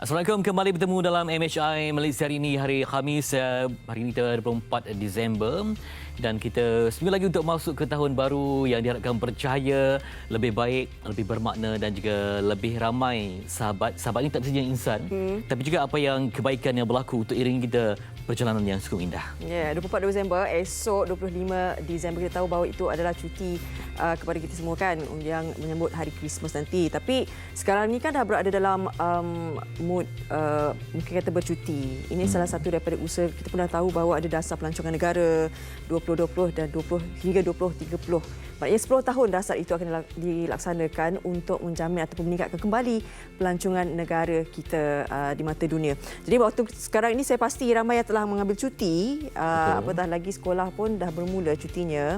Assalamualaikum, kembali bertemu dalam MHI Malaysia hari ini, hari Khamis, hari ini 24 Disember, dan kita seminggu lagi untuk masuk ke tahun baru yang diharapkan bercahaya, lebih baik, lebih bermakna dan juga lebih ramai sahabat. Sahabat ini tak sahaja insan, tapi juga apa yang kebaikan yang berlaku untuk iringi kita perjalanan yang cukup indah. Ya, 24 Disember, esok 25 Disember kita tahu bahawa itu adalah cuti kepada kita semua kan yang menyambut hari Christmas nanti. Tapi sekarang ni kan dah berada dalam mood mungkin kata bercuti. Ini salah satu daripada usaha. Kita pun dah tahu bahawa ada dasar pelancongan negara 2020 dan 20 hingga 2030. Maknanya 10 tahun dasar itu akan dilaksanakan untuk menjamin ataupun meningkatkan kembali pelancongan negara kita di mata dunia. Jadi waktu sekarang ini saya pasti ramai yang telah mengambil cuti. Apatah lagi sekolah pun dah bermula cutinya.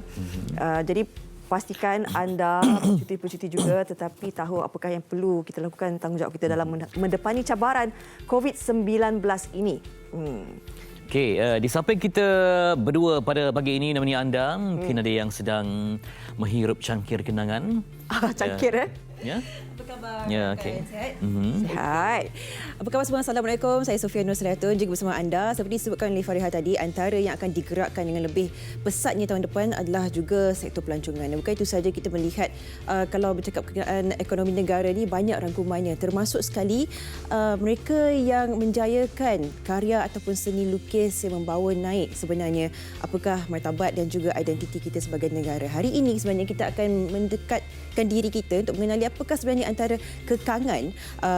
Jadi pastikan anda bercuti juga, tetapi tahu apakah yang perlu kita lakukan, tanggungjawab kita dalam mendepani cabaran COVID-19 ini. Okey, di samping kita berdua pada pagi ini namanya anda, mungkin ada yang sedang menghirup cangkir kenangan. Cangkir Ya. Apa khabar? Ya, okey. Sihat? Sihat. Apa khabar semua? Assalamualaikum. Saya Sofia Nusratun juga bersama anda. Seperti disebutkan oleh Fariha tadi, antara yang akan digerakkan dengan lebih pesatnya tahun depan adalah juga sektor pelancongan. Dan bukan itu saja, kita melihat kalau bercakap berkenaan ekonomi negara ni banyak rangkumannya, termasuk sekali mereka yang menjayakan karya ataupun seni lukis yang membawa naik sebenarnya apakah martabat dan juga identiti kita sebagai negara. Hari ini sebenarnya kita akan mendekatkan diri kita untuk mengenali apakah sebenarnya antara kekangan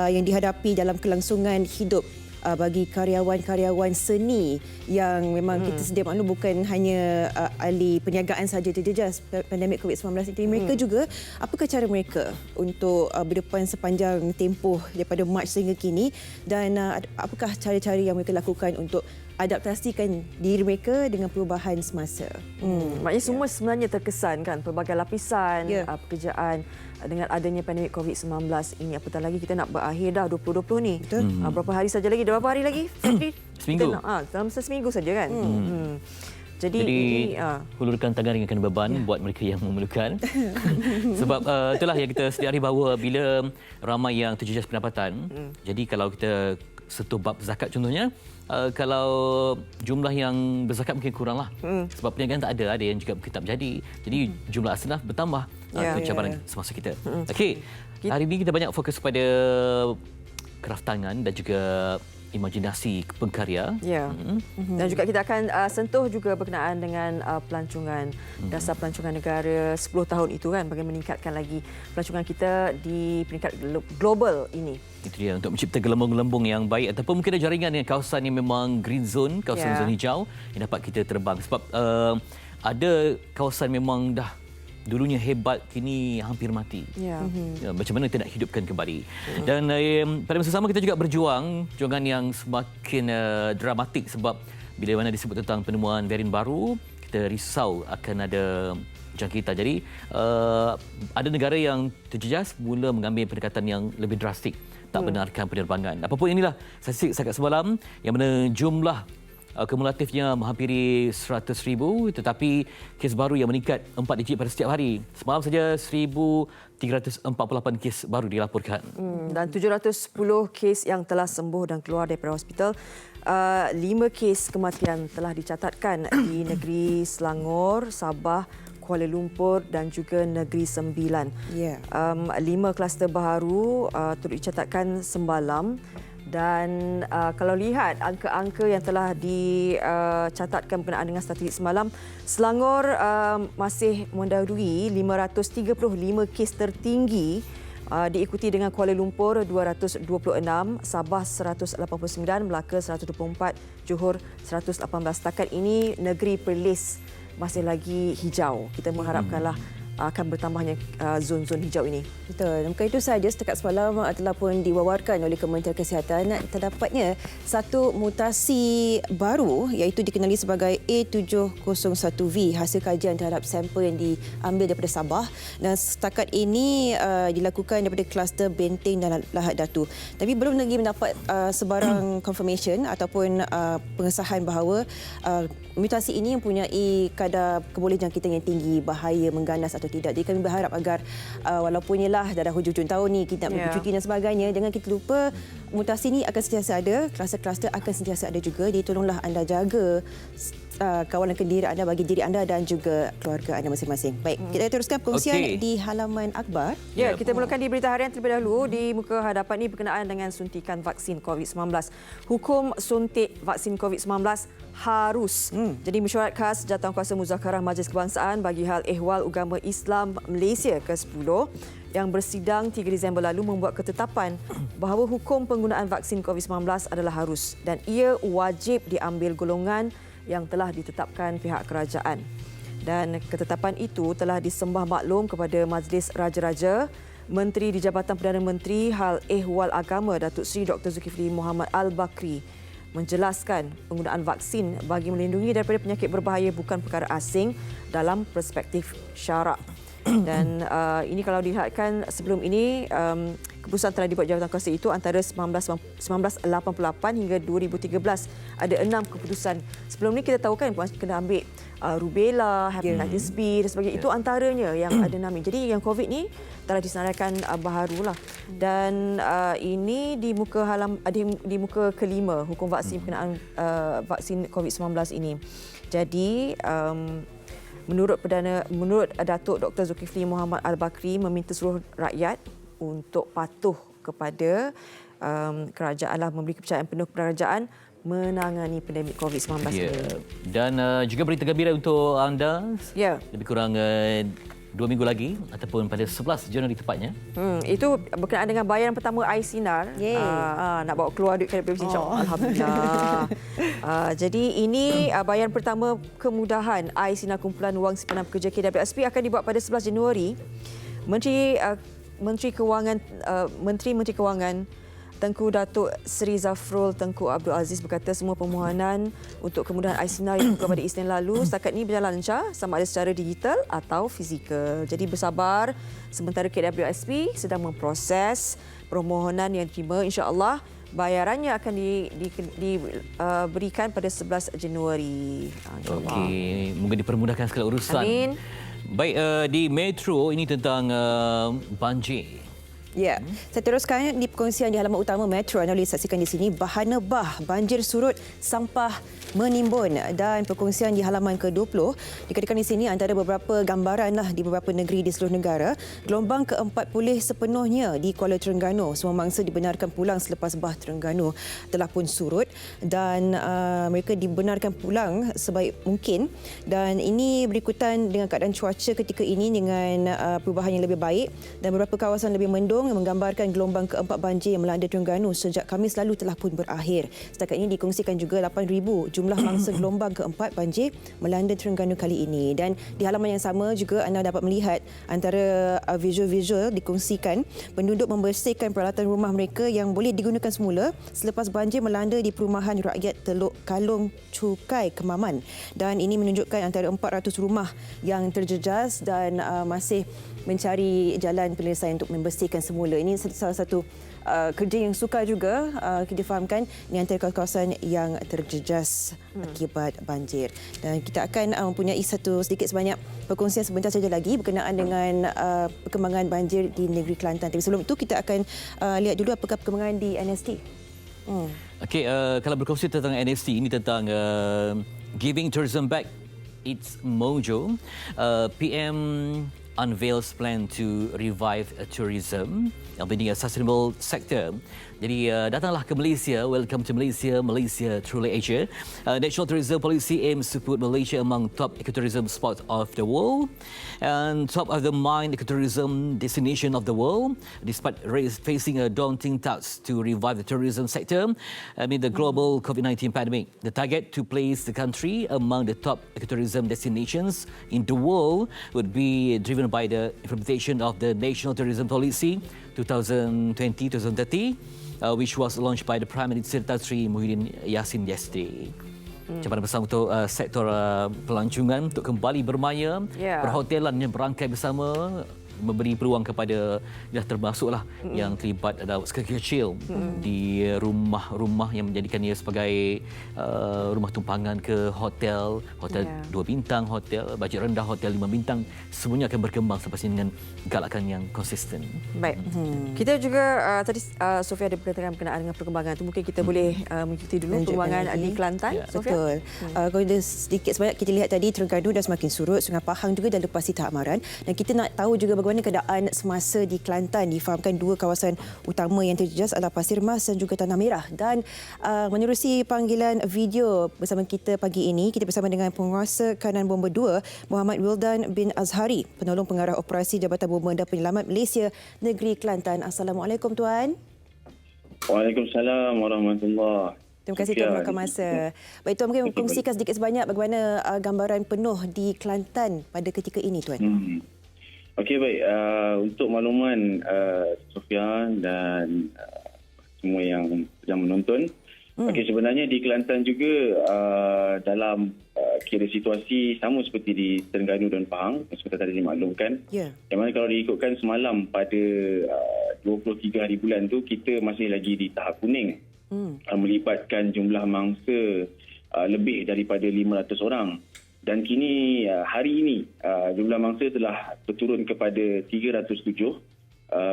yang dihadapi dalam kelangsungan hidup bagi karyawan-karyawan seni yang memang kita sedia maklum bukan hanya ahli perniagaan saja terjejas pandemik COVID-19 ini. Mereka juga, apakah cara mereka untuk berdepan sepanjang tempoh daripada Mac sehingga kini, dan apakah cara-cara yang mereka lakukan untuk adaptasikan diri mereka dengan perubahan semasa. Maknanya semua sebenarnya terkesan kan, pelbagai lapisan pekerjaan dengan adanya pandemik COVID-19 ini. Apatah lagi kita nak berakhir dah 2020 ni. Betul. Berapa hari saja lagi? Berapa hari lagi? Seminggu. Dalam seminggu saja kan. Jadi ini, hulurkan tangan ringankan beban buat mereka yang memerlukan. Sebab itulah yang kita setiap hari bawa bila ramai yang terjejas pendapatan. Jadi kalau kita sentuh bab zakat contohnya, kalau jumlah yang berzakat mungkin kuranglah. Sebab perniagaan tak ada yang juga mungkin tak berjadi. Jadi jumlah asnaf bertambah cabaran semasa kita. Okey, hari ini kita banyak fokus pada kraftangan dan juga imajinasi pengkarya. Dan juga kita akan sentuh juga berkenaan dengan pelancongan, dasar pelancongan negara 10 tahun itu kan, bagaimana meningkatkan lagi pelancongan kita di peringkat global ini. Itu dia, untuk mencipta gelembung-gelembung yang baik ataupun mungkin ada jaringan yang kawasan yang memang green zone, kawasan zon hijau yang dapat kita terbang. Sebab ada kawasan memang dah dulunya hebat, kini hampir mati. Macam mana kita nak hidupkan kembali. Dan pada masa sama kita juga berjuang, perjuangan yang semakin dramatik sebab bila mana disebut tentang penemuan varian baru, kita risau akan ada jangkitan. Jadi ada negara yang terjejas mula mengambil pendekatan yang lebih drastik, tak benarkan penerbangan. Apapun inilah statistik setakat semalam yang mana jumlah kumulatifnya menghampiri 100,000, tetapi kes baru yang meningkat 4 digit pada setiap hari. Semalam saja 1,348 kes baru dilaporkan. Dan 710 kes yang telah sembuh dan keluar daripada hospital. 5 kes kematian telah dicatatkan di negeri Selangor, Sabah, Kuala Lumpur dan juga Negeri Sembilan. 5 kluster baru turut dicatatkan semalam. Dan kalau lihat angka-angka yang telah dicatatkan berkenaan dengan statistik semalam, Selangor masih mendahului 535 kes tertinggi, diikuti dengan Kuala Lumpur 226, Sabah 189, Melaka 124, Johor 118. Setakat ini negeri Perlis masih lagi hijau. Kita mengharapkanlah akan bertambahnya zon-zon hijau ini. Betul. Bukan itu sahaja, setakat semalam telah pun diwawarkan oleh Kementerian Kesihatan terdapatnya satu mutasi baru iaitu dikenali sebagai A701V, hasil kajian terhadap sampel yang diambil daripada Sabah, dan setakat ini dilakukan daripada kluster Benteng dan Lahad Datu. Tapi belum lagi mendapat sebarang confirmation ataupun pengesahan bahawa mutasi ini mempunyai kadar kebolehjangkitan yang tinggi, bahaya, mengganas atau tidak. Jadi kami berharap agar walaupun ialah dah hujung-hujung tahun ni kita nak pergi cuti dan sebagainya, jangan kita lupa mutasi ni akan sentiasa ada, kluster-kluster akan sentiasa ada juga. Jadi tolonglah anda jaga kawalan kendiri anda bagi diri anda dan juga keluarga anda masing-masing. Baik, kita teruskan perkongsian di halaman akhbar. Ya, kita mulakan di berita harian terlebih dahulu. Di muka hadapan ini berkenaan dengan suntikan vaksin COVID-19. Hukum suntik vaksin COVID-19 harus. Jadi mesyuarat khas Jawatankuasa Muzakarah Majlis Kebangsaan bagi hal ehwal agama Islam Malaysia ke-10 yang bersidang 3 Disember lalu membuat ketetapan bahawa hukum penggunaan vaksin COVID-19 adalah harus dan ia wajib diambil golongan yang telah ditetapkan pihak kerajaan. Dan ketetapan itu telah disembah maklum kepada Majlis Raja-Raja. Menteri di Jabatan Perdana Menteri Hal Ehwal Agama Datuk Seri Dr. Zulkifli Mohamed Al-Bakri menjelaskan penggunaan vaksin bagi melindungi daripada penyakit berbahaya bukan perkara asing dalam perspektif syarak. Dan ini kalau dilihatkan sebelum ini, keputusan telah dibuat Jawatankuasa itu antara 1988 hingga 2013. Ada 6 keputusan. Sebelum ni kita tahu kan kena ambil rubella, hepatitis B dan sebagainya. Itu antaranya yang ada 6 ini. Jadi yang COVID ni telah disenaraikan baharulah. Dan ini di muka kelima hukum vaksin berkenaan vaksin COVID-19 ini. Jadi Menurut Datuk Dr. Zulkifli Mohamed Al-Bakri meminta seluruh rakyat untuk patuh kepada kerajaan memberi kepercayaan penuh kepada kerajaan menangani pandemik COVID-19 ini. Dan juga berita gembira untuk anda. Lebih kurang 2 minggu lagi ataupun pada 11 Januari tepatnya. Itu berkenaan dengan bayaran pertama iSinar. Nak bawa keluar duit KDP insya-Allah. Alhamdulillah. Jadi ini bayaran pertama kemudahan iSinar kumpulan wang simpanan pekerja KWSP akan dibuat pada 11 Januari. Menteri Kewangan Tengku Datuk Seri Zafrul Tengku Abdul Aziz berkata semua permohonan untuk kemudahan iSinar yang dibuka pada Isnin lalu setakat ini berjalan lancar sama ada secara digital atau fizikal. Jadi bersabar sementara KWSP sedang memproses permohonan yang diterima. InsyaAllah bayarannya akan diberikan pada 11 Januari. Okey, mungkin dipermudahkan segala urusan. Amin. Baik, di Metro ini tentang banjir. Ya, saya teruskan di perkongsian di halaman utama Metro. Anda boleh saksikan di sini bahana bah, banjir surut, sampah menimbun, dan perkongsian di halaman ke-20 dikatakan di sini antara beberapa gambaran di beberapa negeri di seluruh negara. Gelombang keempat pulih sepenuhnya di Kuala Terengganu. Semua mangsa dibenarkan pulang selepas bah Terengganu telah pun surut dan mereka dibenarkan pulang sebaik mungkin. Dan ini berikutan dengan keadaan cuaca ketika ini dengan perubahan yang lebih baik dan beberapa kawasan lebih mendung yang menggambarkan gelombang keempat banjir yang melanda Terengganu sejak Khamis lalu telah pun berakhir. Setakat ini dikongsikan juga 8,000 jumlah mangsa gelombang keempat banjir melanda Terengganu kali ini. Dan di halaman yang sama juga anda dapat melihat antara visual-visual dikongsikan penduduk membersihkan peralatan rumah mereka yang boleh digunakan semula selepas banjir melanda di perumahan rakyat Teluk Kalung Cukai Kemaman. Dan ini menunjukkan antara 400 rumah yang terjejas dan masih mencari jalan penyelesaian untuk membersihkan semula. Ini salah satu kerja yang sukar juga kita fahamkan di antara kawasan yang terjejas akibat banjir. Dan kita akan mempunyai sedikit sebanyak perkongsian sebentar saja lagi berkenaan dengan perkembangan banjir di negeri Kelantan. Tapi sebelum itu kita akan lihat dulu apakah perkembangan di NST. Okey, kalau berkongsi tentang NST ini tentang giving tourism back its mojo, PM unveils plan to revive tourism yang being a sustainable sector. Jadi datanglah ke Malaysia. Welcome to Malaysia. Malaysia truly Asia. National Tourism Policy aims to put Malaysia among top ecotourism spots of the world and top of the mind ecotourism destination of the world. Despite facing a daunting task to revive the tourism sector amid the global COVID-19 pandemic, the target to place the country among the top ecotourism destinations in the world would be driven by the implementation of the National Tourism Policy 2020-2030, which was launched by the Prime Minister Tan Sri Muhyiddin Yassin yesterday. Cabaran besar untuk sektor pelancongan untuk kembali bermaya, perhotelan yang berangkai bersama memberi peluang kepada termasuklah yang terlibat dalam skala kecil di rumah-rumah yang menjadikan ia sebagai rumah tumpangan ke hotel 2 bintang, hotel bajet rendah, hotel 5 bintang, semuanya akan berkembang selepas ini dengan galakan yang konsisten. Baik. Kita juga tadi Sofia ada perkatakan berkenaan dengan perkembangan itu, mungkin kita boleh mengikuti dulu perkembangan di Kelantan. Sofia? Betul. Kalau ada sedikit sebanyak kita lihat tadi, Terengganu dah semakin surut, Sungai Pahang juga dah lepasi tahap amaran, dan kita nak tahu juga bagaimana keadaan semasa di Kelantan. Difahamkan 2 kawasan utama yang terjejas adalah Pasir Mas dan juga Tanah Merah. Dan menerusi panggilan video bersama kita pagi ini, kita bersama dengan Penguasa Kanan Bomba 2 Muhammad Wildan bin Azhari, Penolong Pengarah Operasi Jabatan Bomba dan Penyelamat Malaysia Negeri Kelantan. Assalamualaikum Tuan. Waalaikumsalam warahmatullahi. Terima kasih Tuan meluangkan masa. Baik Tuan, mungkin kongsikan sedikit sebanyak bagaimana gambaran penuh di Kelantan pada ketika ini Tuan. Okey, baik. Untuk makluman Sofia dan semua yang sedang menonton. Okey, sebenarnya di Kelantan juga dalam kira situasi sama seperti di Terengganu dan Pahang, seperti tadi dimaklumkan. Ya. Yang mana kalau diikutkan semalam pada 23 hari bulan tu, kita masih lagi di tahap kuning. Melibatkan jumlah mangsa lebih daripada 500 orang. Dan kini hari ini jumlah mangsa telah berturun kepada 307,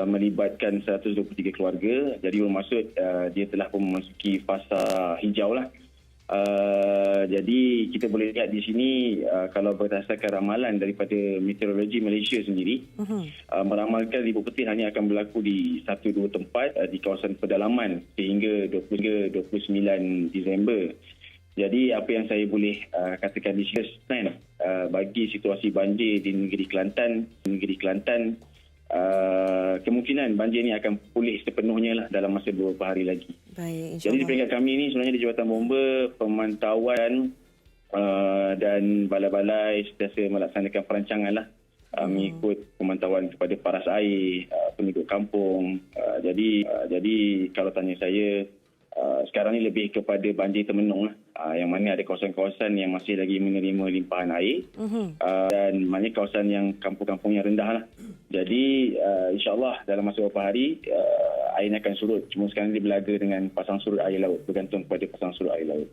melibatkan 123 keluarga. Jadi bermaksud dia telah pun memasuki fasa hijau lah. Jadi kita boleh lihat di sini kalau berdasarkan ramalan daripada Meteorologi Malaysia sendiri, meramalkan ribut petir hanya akan berlaku di 1-2 tempat di kawasan pedalaman sehingga 29 Disember. Jadi apa yang saya boleh katakan di sini bagi situasi banjir di negeri Kelantan, kemungkinan banjir ini akan pulih sepenuhnya lah dalam masa beberapa hari lagi. Baik, jadi di peringkat kami ini sebenarnya di Jabatan Bomba, pemantauan dan balai-balai sentiasa melaksanakan perancangan lah mengikut pemantauan kepada paras air, penduduk kampung. Jadi kalau tanya saya, sekarang ni lebih kepada banjir termenung lah. Yang mana ada kawasan-kawasan yang masih lagi menerima limpahan air dan maknanya kawasan yang kampung-kampung yang rendah lah. Jadi insyaAllah dalam masa beberapa hari airnya akan surut. Cuma sekarang dia berlaga dengan pasang surut air laut, bergantung kepada pasang surut air laut.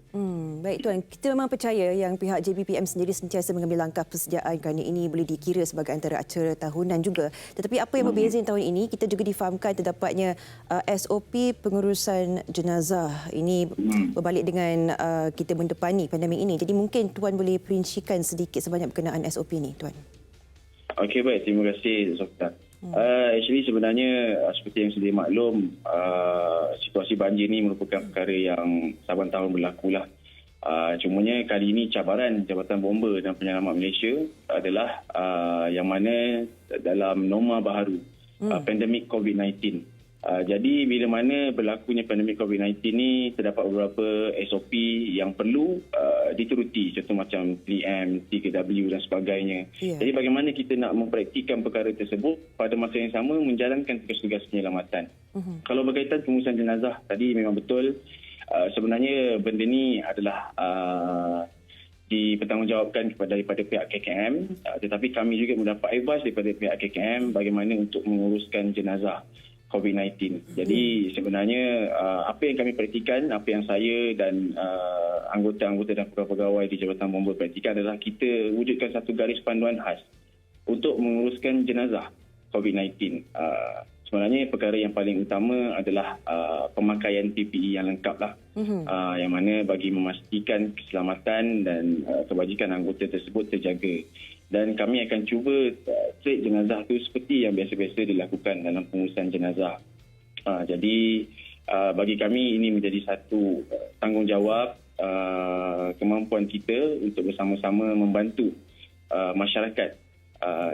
Baik Tuan, kita memang percaya yang pihak JBPM sendiri sentiasa mengambil langkah persediaan kerana ini boleh dikira sebagai antara acara tahunan juga. Tetapi apa yang berbeza tahun ini, kita juga difahamkan terdapatnya SOP pengurusan jenazah. Ini berbalik dengan kita mendepani pandemik ini. Jadi mungkin Tuan boleh perincikan sedikit sebanyak berkenaan SOP ini Tuan. Okey, baik. Terima kasih Sofia. Actually sebenarnya seperti yang sedia maklum, situasi banjir ini merupakan perkara yang saban tahun berlaku lah. Cumanya kali ini cabaran Jabatan Bomba dan Penyelamat Malaysia adalah yang mana dalam norma baharu pandemik COVID-19. Jadi bila mana berlakunya pandemik COVID-19 ni, terdapat beberapa SOP yang perlu dituruti, contoh macam 3M, 3W dan sebagainya. Jadi bagaimana kita nak mempraktikkan perkara tersebut pada masa yang sama menjalankan tugas-tugas penyelamatan. Kalau berkaitan pengurusan jenazah, tadi memang betul. Sebenarnya benda ni adalah dipertanggungjawabkan daripada pihak KKM, tetapi kami juga mendapat advice daripada pihak KKM bagaimana untuk menguruskan jenazah COVID-19. Jadi sebenarnya apa yang kami praktikan, apa yang saya dan anggota-anggota dan pegawai di Jabatan Bomba praktikan adalah kita wujudkan satu garis panduan khas untuk menguruskan jenazah COVID-19. Sebenarnya perkara yang paling utama adalah pemakaian PPE yang lengkap lah. Yang mana bagi memastikan keselamatan dan kebajikan anggota tersebut terjaga. Dan kami akan cuba treat jenazah itu seperti yang biasa-biasa dilakukan dalam pengurusan jenazah. Jadi bagi kami ini menjadi satu tanggungjawab, kemampuan kita untuk bersama-sama membantu masyarakat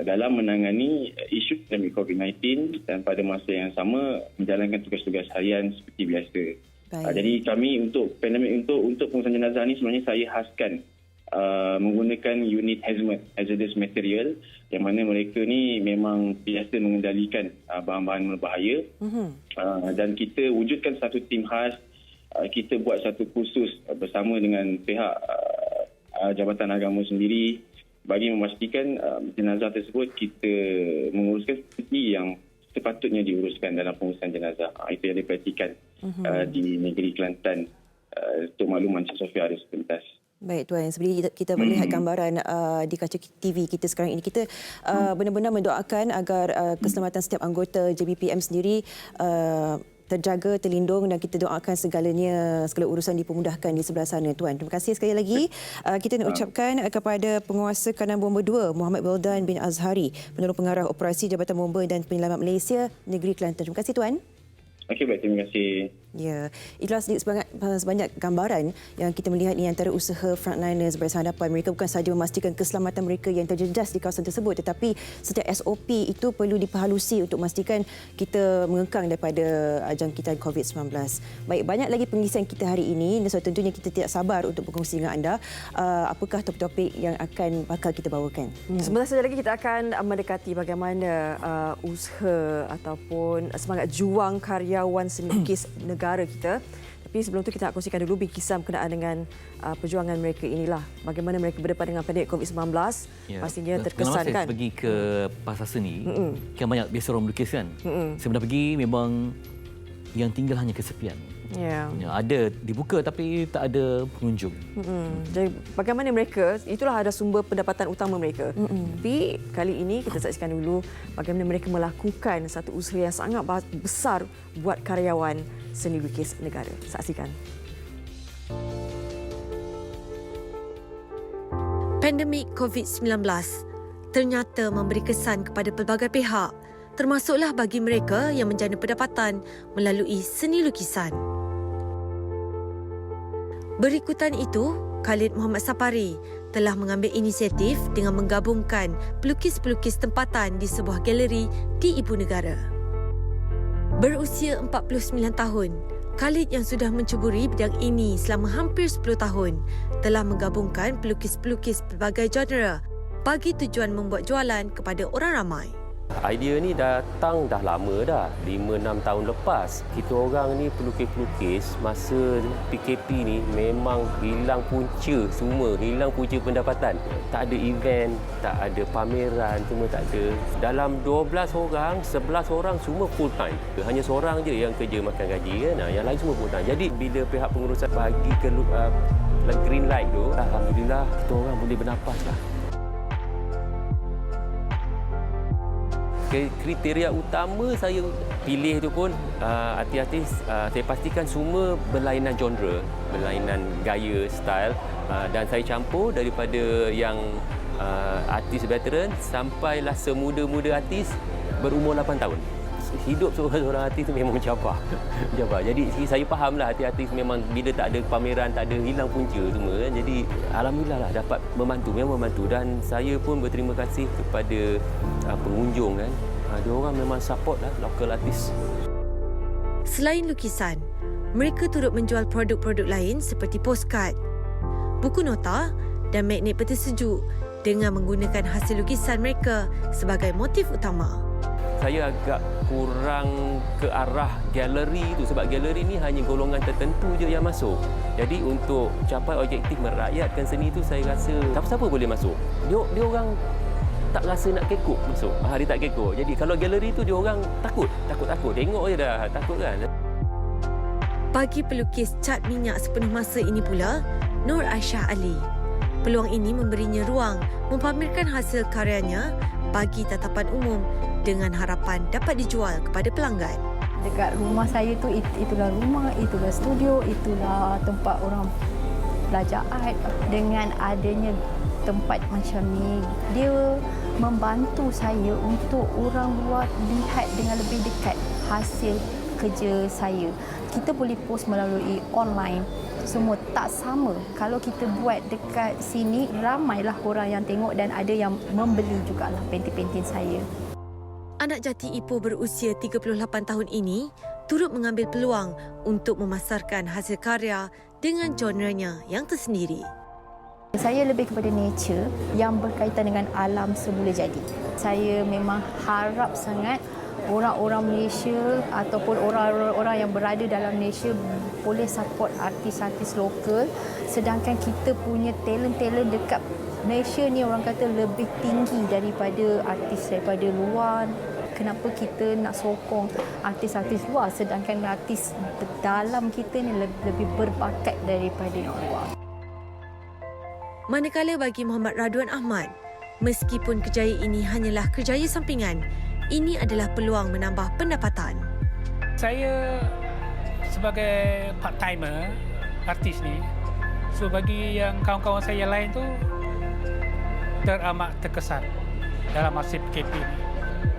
dalam menangani isu pandemik COVID-19 dan pada masa yang sama menjalankan tugas-tugas harian seperti biasa. Jadi kami untuk pandemik untuk pengurusan jenazah ini sebenarnya saya khaskan menggunakan unit hazardous material yang mana mereka ni memang biasa mengendalikan bahan-bahan berbahaya. Dan kita wujudkan satu tim khas, kita buat satu kursus bersama dengan pihak Jabatan Agama sendiri bagi memastikan jenazah tersebut kita menguruskan seperti yang sepatutnya diuruskan dalam pengurusan jenazah. Itu yang diperhatikan di negeri Kelantan untuk makluman Cik Sofia ada sepintas. Baik Tuan, seperti kita melihat gambaran di kaca TV kita sekarang ini, kita benar-benar mendoakan agar keselamatan setiap anggota JBPM sendiri terjaga, terlindung, dan kita doakan segala urusan dipermudahkan di sebelah sana Tuan. Terima kasih sekali lagi. Kita nak ucapkan kepada Penguasa Kanan Bomba 2 Muhammad Wildan bin Azhari, Penolong Pengarah Operasi Jabatan Bomba dan Penyelamat Malaysia Negeri Kelantan. Terima kasih Tuan. Okey, baik, terima kasih. Ya, itulah sebanyak gambaran yang kita melihat ni antara usaha frontliners Barisan Hadapan. Mereka bukan sahaja memastikan keselamatan mereka yang terjejas di kawasan tersebut, tetapi setiap SOP itu perlu diperhalusi untuk memastikan kita mengekang daripada jangkitan COVID-19. Baik, banyak lagi pengisian kita hari ini dan tentunya kita tidak sabar untuk berkongsi dengan anda apakah topik-topik yang bakal kita bawakan. Sebentar saja lagi kita akan mendekati bagaimana usaha ataupun semangat juang karyawan seni lukis negara kita. Tapi sebelum itu kita nak kongsikan dulu bingkisan berkenaan dengan perjuangan mereka inilah. Bagaimana mereka berdepan dengan pandemik COVID-19. Pastinya terkesan Kenapa kan. saya pergi ke pasar seni, kan banyak biasa orang melukis kan. Saya pernah pergi, memang yang tinggal hanya kesepian. Ada dibuka tapi tak ada pengunjung. Jadi bagaimana mereka, itulah ada sumber pendapatan utama mereka. Tapi kali ini kita saksikan dulu bagaimana mereka melakukan satu usaha yang sangat besar buat karyawan seni lukis negara. Saksikan. Pandemik COVID-19 ternyata memberi kesan kepada pelbagai pihak, termasuklah bagi mereka yang menjana pendapatan melalui seni lukisan. Berikutan itu, Khalid Muhammad Sapari telah mengambil inisiatif dengan menggabungkan pelukis-pelukis tempatan di sebuah galeri di Ibu Negara. Berusia 49 tahun, Khalid yang sudah mencuburi bidang ini selama hampir 10 tahun telah menggabungkan pelukis-pelukis pelbagai genre bagi tujuan membuat jualan kepada orang ramai. Idea ni datang dah lama dah, 5-6 tahun lepas. Kita orang ni pelukis-pelukis masa PKP ni memang hilang punca semua, hilang punca pendapatan. Tak ada event, tak ada pameran, semua tak ada. Dalam 12 orang, 11 orang semua full time. Hanya seorang je yang kerja makan gaji kan. Yang lain semua full time. Jadi bila pihak pengurusan bagi ke green light tu, alhamdulillah kita orang boleh bernafas lah. Kriteria utama saya pilih tu pun artis-artis saya pastikan semua berlainan genre, berlainan gaya, style, dan saya campur daripada yang artis veteran sampailah semuda-muda artis berumur 8 tahun. Hidup seorang artis tu memang mencabar. Jadi saya fahamlah artis-artis memang bila tak ada pameran, tak ada, hilang punca semua kan. Jadi alhamdulillah lah dapat membantu, memang membantu, dan saya pun berterima kasih kepada pengunjung kan. Dia orang memang support lah local artis. Selain lukisan, mereka turut menjual produk-produk lain seperti postcard, buku nota dan magnet peta sejuk dengan menggunakan hasil lukisan mereka sebagai motif utama. Saya agak kurang ke arah galeri itu sebab galeri ni hanya golongan tertentu je yang masuk. Jadi untuk capai objektif merakyatkan seni itu, saya rasa siapa-siapa boleh masuk. Dia orang tak rasa nak kekok masuk. Dia tak kekok. Jadi kalau galeri itu dia orang takut. Tengok je dah takut kan. Bagi pelukis cat minyak sepenuh masa ini pula, Nur Aisyah Ali, peluang ini memberinya ruang mempamerkan hasil karyanya bagi tatapan umum dengan harapan dapat dijual kepada pelanggan. Dekat rumah saya tu, itulah rumah, itulah studio, itulah tempat orang belajar art. Dengan adanya tempat macam ni, dia membantu saya untuk orang luar lihat dengan lebih dekat hasil kerja saya. Kita boleh post melalui online, semua tak sama. Kalau kita buat dekat sini, ramailah orang yang tengok dan ada yang membeli jugalah painting-painting saya. Anak jati Ipoh berusia 38 tahun ini turut mengambil peluang untuk memasarkan hasil karya dengan genrenya yang tersendiri. Saya lebih kepada nature yang berkaitan dengan alam semula jadi. Saya memang harap sangat orang-orang Malaysia ataupun orang-orang yang berada dalam Malaysia boleh support artis-artis lokal, sedangkan kita punya talent-talent dekat Malaysia ni orang kata lebih tinggi daripada artis daripada luar. Kenapa kita nak sokong artis-artis luar sedangkan artis dalam kita ni lebih berbakat daripada yang luar. Manakala bagi Muhammad Radwan Ahmad, meskipun kerjaya ini hanyalah kerjaya sampingan, ini adalah peluang menambah pendapatan. Saya sebagai part-timer artis ni, so bagi yang kawan-kawan saya lain tu teramat terkesan dalam masa PKP ni.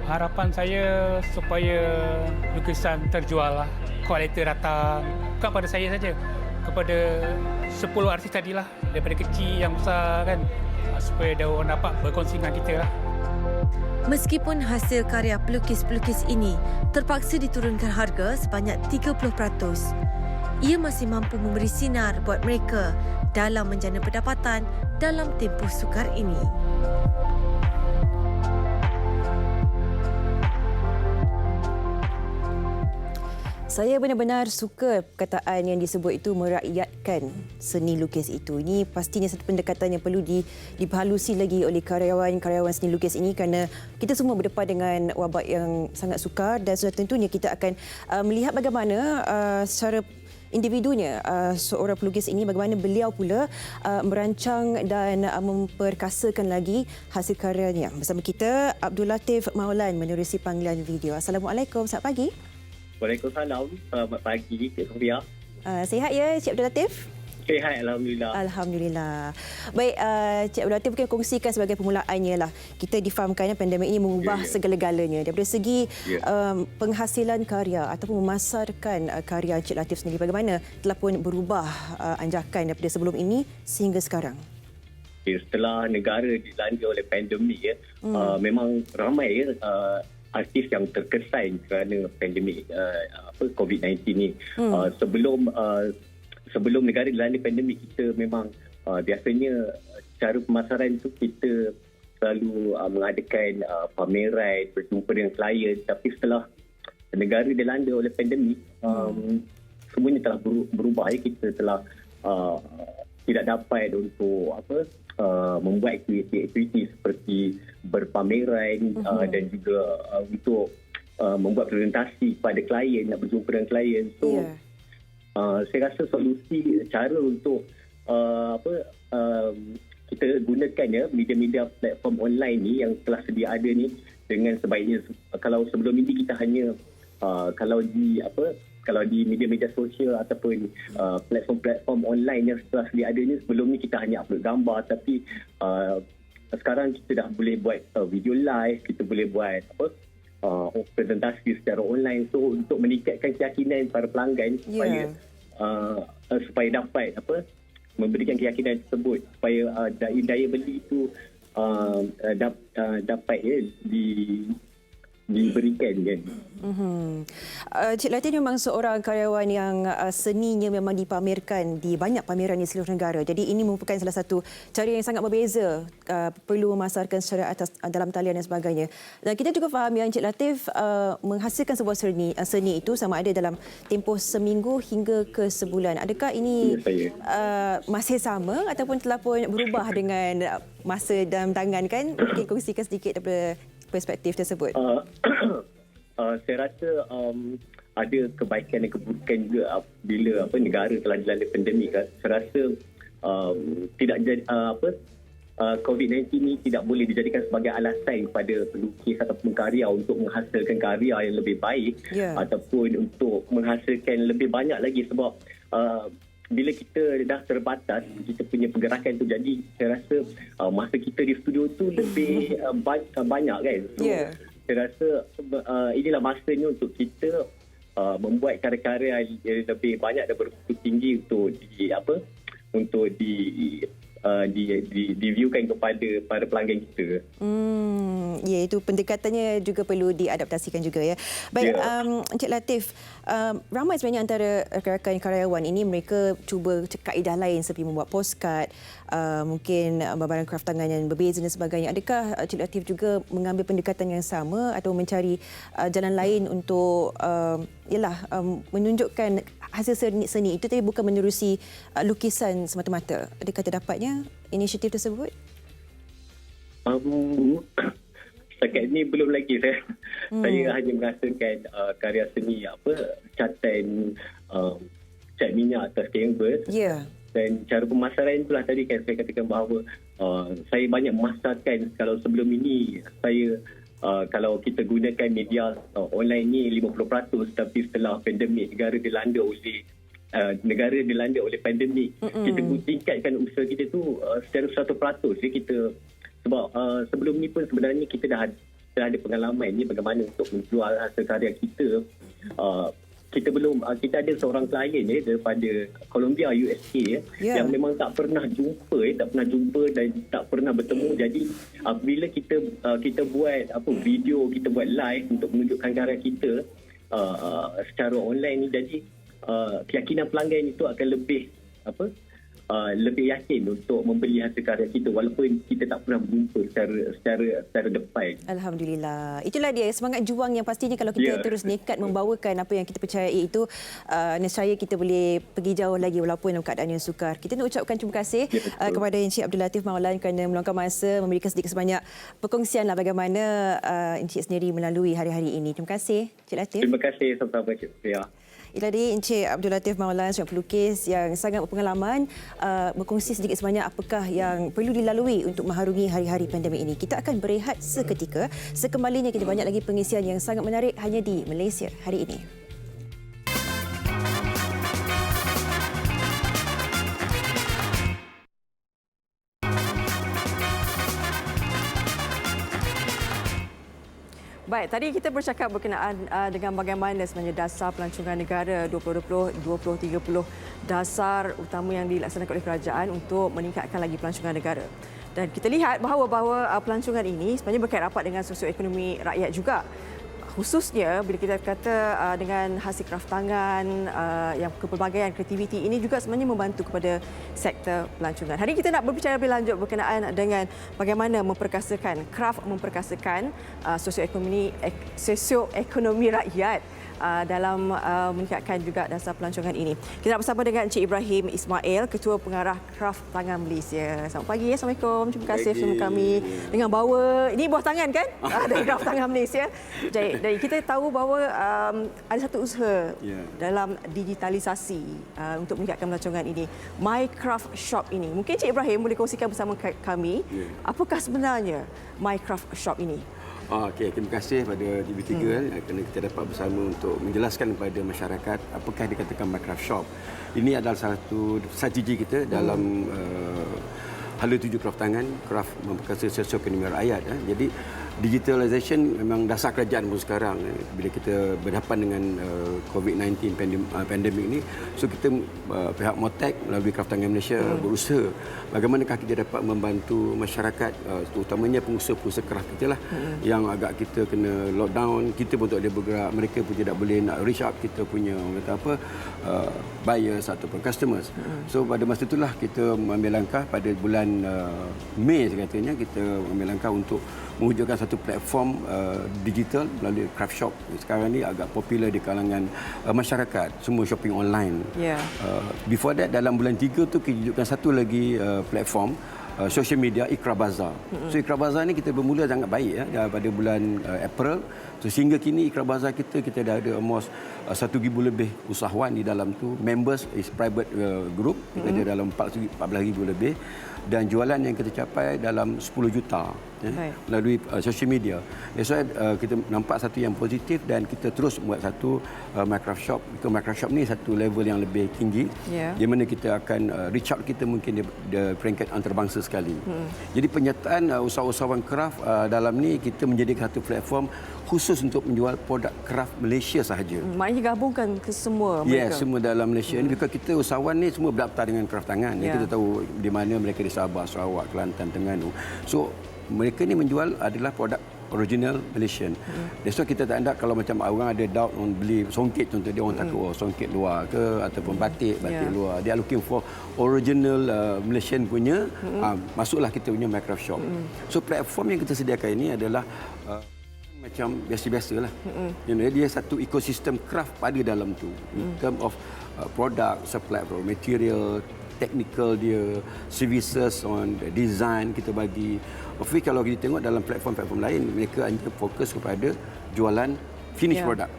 Harapan saya supaya lukisan terjual lah, kolektor datang, bukan pada saya saja, kepada 10 artis tadilah, daripada kecil yang besar kan, supaya dia orang dapat berkongsi dengan kita lah. Meskipun hasil karya pelukis-pelukis ini terpaksa diturunkan harga sebanyak 30%, ia masih mampu memberi sinar buat mereka dalam menjana pendapatan dalam tempoh sukar ini. Saya benar-benar suka perkataan yang disebut itu merakyatkan seni lukis itu. Ini pastinya satu pendekatan yang perlu diperhalusi lagi oleh karyawan-karyawan seni lukis ini kerana kita semua berdepan dengan wabak yang sangat sukar dan sudah tentunya kita akan melihat bagaimana secara individunya seorang pelukis ini, bagaimana beliau pula merancang dan memperkasakan lagi hasil karyanya. Bersama kita Abdul Latif Maulan menerusi panggilan video. Assalamualaikum, selamat pagi. Waalaikumsalam. Selamat pagi, Cik Sofia. Sihat ya, Cik Abdul Latif? Sihat, Alhamdulillah. Alhamdulillah. Baik, Cik Abdul Latif mungkin kongsikan sebagai permulaannya lah. Kita difahamkan pandemik ini mengubah segala-galanya. Daripada segi penghasilan karya ataupun memasarkan karya Cik Latif sendiri, bagaimana telah pun berubah anjakan daripada sebelum ini sehingga sekarang? Setelah negara dilanda oleh pandemik, memang ramai artis yang terkesan kerana pandemik COVID-19 ni. Sebelum negara dilanda pandemik, kita memang biasanya cara pemasaran tu kita selalu mengadakan pameran, berjumpa dengan klien. Tapi setelah negara dilanda oleh pandemik, semuanya telah berubah. Kita telah tidak dapat untuk membuat aktiviti seperti berpameran dan juga untuk membuat presentasi kepada klien, nak berjumpa dengan klien. So saya rasa solusi cara untuk kita gunakan media-media platform online ni yang telah sedia ada ni dengan sebaiknya. Kalau sebelum ini kita hanya kalau di media-media sosial ataupun platform-platform online yang telah sedia ada ni, sebelum ni kita hanya upload gambar, tapi sekarang kita dah boleh buat video live, kita boleh buat presentasi secara online. So untuk meningkatkan keyakinan para pelanggan supaya dapat memberikan keyakinan tersebut, supaya daya beli itu dapat diberikan kan. Cik Latif memang seorang karyawan yang seninya memang dipamerkan di banyak pameran di seluruh negara. Jadi ini merupakan salah satu cara yang sangat berbeza, perlu memasarkan secara atas dalam talian dan sebagainya. Dan kita juga faham yang Cik Latif menghasilkan sebuah seni itu sama ada dalam tempoh seminggu hingga ke sebulan. Adakah ini masih sama ataupun telah pun berubah dengan masa dalam tangan kan? Mungkin kongsikan sedikit daripada perspektif tersebut. Saya rasa ada kebaikan dan keburukan juga bila negara telah dilanda pandemik. Saya rasa tidak COVID-19 ni tidak boleh dijadikan sebagai alasan kepada pelukis ataupun karya untuk menghasilkan karya yang lebih baik ataupun untuk menghasilkan lebih banyak lagi, sebab bila kita dah terbatas kita punya pergerakan tu, jadi saya rasa masa kita di studio tu lebih banyak kan. So, saya rasa inilah masanya untuk kita membuat karya-karya yang lebih banyak dan bermutu tinggi untuk di-viewkan kepada para pelanggan kita. Ya, itu pendekatannya juga perlu diadaptasikan juga ya. Baik, Encik Latif, Ramai sebenarnya antara rakan karyawan ini mereka cuba kaedah lain seperti membuat postcard, mungkin barang craft tangan yang berbeza dan sebagainya. Adakah Cik Latif juga mengambil pendekatan yang sama atau mencari jalan lain untuk menunjukkan hasil seni itu, tapi bukan menerusi lukisan semata-mata? Adakah terdapatnya inisiatif tersebut? Setakat ini belum lagi saya hanya merasakan karya seni catatan cat minyak atas canvas. Dan cara pemasaran itulah tadi kan saya katakan bahawa saya banyak memasarkan. Kalau sebelum ini saya kalau kita gunakan media online ni 50%, tapi setelah pandemik negara dilanda oleh pandemik, kita tingkatkan usaha kita tu secara 100%. Kita sebab sebelum ni pun sebenarnya kita dah ada pengalaman ni bagaimana untuk menjual hasil karya kita. Kita ada seorang klien daripada Columbia, USA yang memang tak pernah jumpa dan tak pernah bertemu. Jadi bila kita buat video, kita buat live untuk menunjukkan karya kita secara online ni, jadi keyakinan pelanggan itu akan lebih yakin untuk membeli hasil karya kita walaupun kita tak pernah berjumpa secara depan. Alhamdulillah. Itulah dia semangat juang yang pastinya kalau kita terus nekat membawakan apa yang kita percayai itu, nescaya kita boleh pergi jauh lagi walaupun dalam keadaan yang sukar. Kita nak ucapkan terima kasih kepada Encik Abdul Latif Mawalan kerana meluangkan masa memberikan sedikit sebanyak perkongsian bagaimana Encik sendiri melalui hari-hari ini. Terima kasih Encik Latif. Terima kasih sama-sama Cik Sofia. Itu tadi Encik Abdul Latif Mawalan, seorang pelukis yang sangat berpengalaman, berkongsi sedikit sebanyak apakah yang perlu dilalui untuk mengharungi hari-hari pandemik ini. Kita akan berehat seketika. Sekembalinya kita banyak lagi pengisian yang sangat menarik hanya di Malaysia hari ini. Baik, tadi kita bercakap berkenaan dengan bagaimana sebenarnya dasar pelancongan negara 2020-2030, dasar utama yang dilaksanakan oleh kerajaan untuk meningkatkan lagi pelancongan negara. Dan kita lihat bahawa pelancongan ini sebenarnya berkait rapat dengan sosioekonomi rakyat juga. Khususnya bila kita kata dengan hasil kraft tangan, yang kepelbagaian kreativiti ini juga sebenarnya membantu kepada sektor pelancongan. Hari ini kita nak berbicara lebih lanjut berkenaan dengan bagaimana memperkasakan sosioekonomi rakyat dalam meningkatkan juga dasar pelancongan ini. Kita nak bersama dengan Encik Ibrahim Ismail, Ketua Pengarah Kraft Tangan Malaysia. Selamat pagi, Assalamualaikum. Terima kasih bersama kami dengan bawa ini buah tangan kan dari Kraft Tangan Malaysia. Jadi kita tahu bahawa ada satu usaha dalam digitalisasi untuk meningkatkan pelancongan ini, My Craft Shop ini. Mungkin Encik Ibrahim boleh kongsikan bersama kami apakah sebenarnya My Craft Shop ini? Okey, terima kasih pada TV3 kerana kita dapat bersama untuk menjelaskan kepada masyarakat apakah dikatakan My Craft Shop. Ini adalah salah satu strategi kita dalam hala tuju kraft tangan, kraft memperkasa sosioekonomi rakyat. Jadi digitalisation memang dasar kerajaan pun sekarang. Bila kita berhadapan dengan COVID-19 pandemik ini, so kita pihak Motek melalui Kraft Tangan Malaysia berusaha bagaimanakah kita dapat membantu masyarakat, terutamanya pengusaha-pengusaha kraft kita lah yang agak kita kena lockdown. Kita pun tak boleh bergerak, mereka pun tidak boleh nak reach out kita punya buyers ataupun customers. So pada masa itulah kita mengambil langkah pada bulan Mei katanya, kita mengambil langkah untuk mewujudkan satu platform digital melalui Craft Shop. Sekarang ni agak popular di kalangan masyarakat, semua shopping online. Before that, dalam bulan 3 tu kita wujudkan satu lagi platform social media, Ikra Bazaar. So Ikra Bazaar ni kita bermula sangat baik pada bulan April. So sehingga kini Ikra Bazaar kita dah ada almost 1,000 lebih usahawan di dalam tu. Members is private group, kita ada dalam 14,000 lebih. Dan jualan yang kita capai dalam 10 juta melalui social media. That's why kita nampak satu yang positif dan kita terus buat satu My Craft Shop. My Craft Shop ni satu level yang lebih tinggi, di mana kita akan reach out kita mungkin di peringkat antarabangsa sekali. Jadi penyertaan usahawan craft dalam ni kita menjadikan satu platform khusus untuk menjual produk craft Malaysia sahaja. Maknanya gabungkan ke semua mereka? Ya, semua dalam Malaysia. Ini because kita usahawan ni semua berdaftar dengan craft tangan. Kita tahu di mana mereka di Sabah, Sarawak, Kelantan, Terengganu. So mereka ni menjual adalah produk original Malaysian. That's why kita tak ada kalau macam orang ada doubt on beli songket contoh dia orang takut songket luar ke ataupun batik luar. They are looking for original Malaysian punya. Masuklah kita punya Minecraft shop. So platform yang kita sediakan ini adalah macam biasa-biasalah. Dia satu ekosistem craft pada dalam tu. In term of product, supply raw material, technical dia, services on design kita bagi. Tapi kalau kita tengok dalam platform-platform lain, mereka hanya fokus kepada jualan finish product.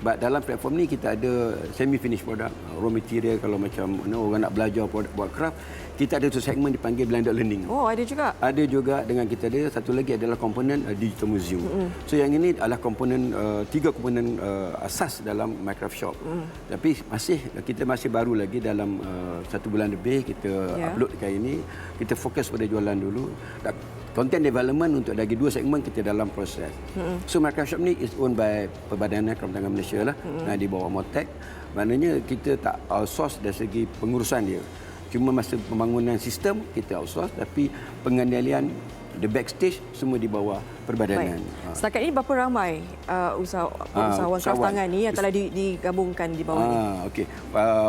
But dalam platform ni kita ada semi finish product, raw material. Kalau macam orang nak belajar buat craft, kita ada satu segmen dipanggil blended learning. Oh, ada juga. Ada juga dengan kita ada satu lagi adalah komponen digital museum. So yang ini adalah komponen 3 komponen asas dalam Minecraft shop. Tapi kita masih baru lagi dalam 1 bulan lebih kita upload kali ini. Kita fokus pada jualan dulu. Content development untuk lagi 2 segmen kita dalam proses. So Minecraft shop ni is owned by Perbadanan Kraftangan Malaysia lah. Di bawah Motek. Maknanya kita tak outsource dari segi pengurusan dia. Cuma masa pembangunan sistem kita outsource, tapi pengendalian the backstage semua di bawah Perbadanan. Setakat ini berapa ramai usahawan kraftangan ni yang telah digabungkan di bawah ni? Okey.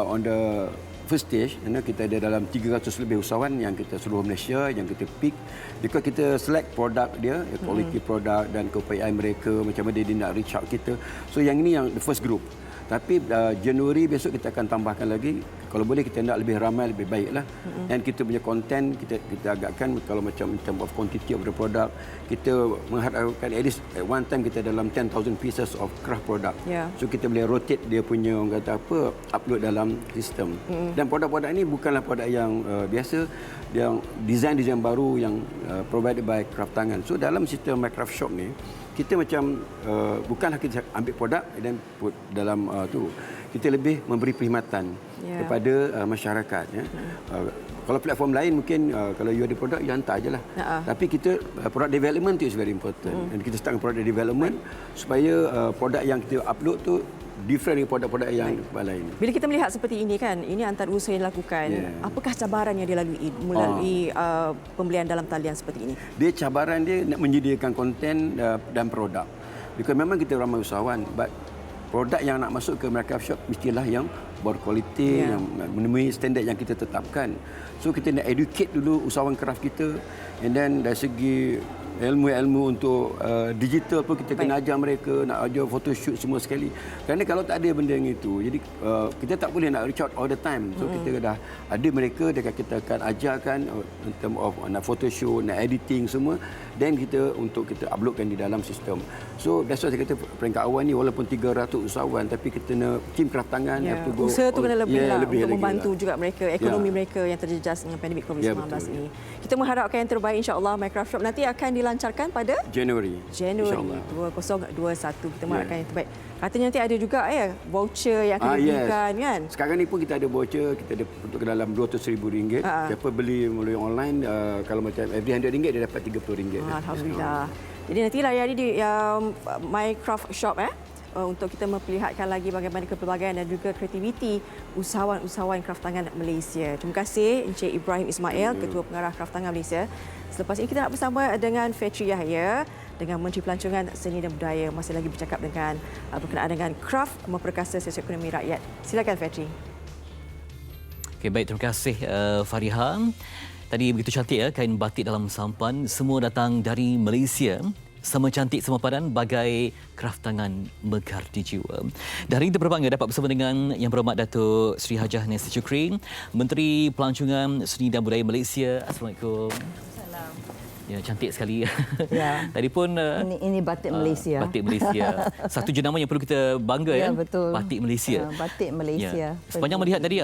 On the first stage, kita ada dalam 300 lebih usahawan yang kita seluruh Malaysia yang kita pick. Jika kita select produk dia, quality produk dan KPI mereka, macam mana dia nak reach out kita. So yang ini yang the first group. Tapi Januari besok kita akan tambahkan lagi. Kalau boleh kita nak lebih ramai, lebih baiklah. Dan kita punya konten kita agakkan kalau macam in term of quantity of the product, kita mengharapkan at least at one time kita dalam 10,000 pieces of craft product. So kita boleh rotate dia punya orang kata apa, upload dalam sistem. Dan produk-produk ini bukanlah produk yang biasa, yang design baru yang provided by Kraftangan. So dalam sistem Minecraft shop ni kita macam bukanlah kita ambil produk dan put dalam tu, kita lebih memberi perkhidmatan kepada masyarakat. Kalau platform lain mungkin kalau you ada produk you hantar aje lah. Tapi kita product development tu is very important. Dan kita start dengan product development supaya produk yang kita upload tu different dengan produk-produk yang lain. Bila kita melihat seperti ini kan, ini antara usaha yang dilakukan. Apakah cabaran yang dilalui melalui pembelian dalam talian seperti ini? Dia cabaran dia nak menyediakan konten dan produk. Because memang kita ramai usahawan, but produk yang nak masuk ke Minecraft shop mestilah yang berkualiti, yang memenuhi standard yang kita tetapkan. So kita nak educate dulu usahawan craft kita, and then dari segi ilmu-ilmu untuk digital pun kita kena ajar mereka, nak ajar photoshoot semua sekali. Kerana kalau tak ada benda yang itu, jadi kita tak boleh nak reach out all the time. So kita dah ada mereka, kita akan ajarkan in term of nak photoshoot, nak editing semua, dan kita untuk kita uploadkan di dalam sistem. So that's why saya kata peringkat awal ni walaupun 300 usahawan, tapi kita nak tim Kraftangan usaha tu kena lebih lah lebih untuk membantu juga mereka, ekonomi mereka yang terjejas dengan pandemik COVID-19 ini. Kita mengharapkan yang terbaik, insya-Allah. Minecraft shop nanti akan dilancarkan pada Januari 2021. Kita mengharapkan yang terbaik. Katanya nanti ada juga voucher yang akan diberikan kan? Sekarang ni pun kita ada voucher, kita ada untuk ke dalam RM200,000. Siapa beli melalui online, kalau macam every RM100 dia dapat RM30. Alhamdulillah. Jadi nanti layari di Minecraft shop untuk kita memperlihatkan lagi bagaimana kepelbagaian dan juga kreativiti usahawan-usahawan kraftangan Malaysia. Terima kasih Encik Ibrahim Ismail, Ketua Pengarah Kraftangan Malaysia. Selepas ini kita nak bersama dengan Fatri Yahya dengan Menteri Pelancongan Seni dan Budaya, masih lagi bercakap dengan berkenaan dengan kraft memperkasa sosioekonomi rakyat. Silakan Fatri. Okey, baik, terima kasih Fariha. Tadi begitu cantik kain batik dalam sampan, semua datang dari Malaysia. Sama cantik, sama padan, bagai kraftangan Mekar di jiwa. Dan hari ini kita berbangga dapat bersama dengan Yang Berhormat Datuk Seri Hajah Nancy Chukri, Menteri Pelancongan Seni dan Budaya Malaysia. Assalamualaikum. Ya, cantik sekali. Ya. Tadi pun ini batik Malaysia. Batik Malaysia. Satu jenama yang perlu kita bangga ya. Betul. Batik Malaysia. Batik Malaysia. Ya. Sepanjang melihat tadi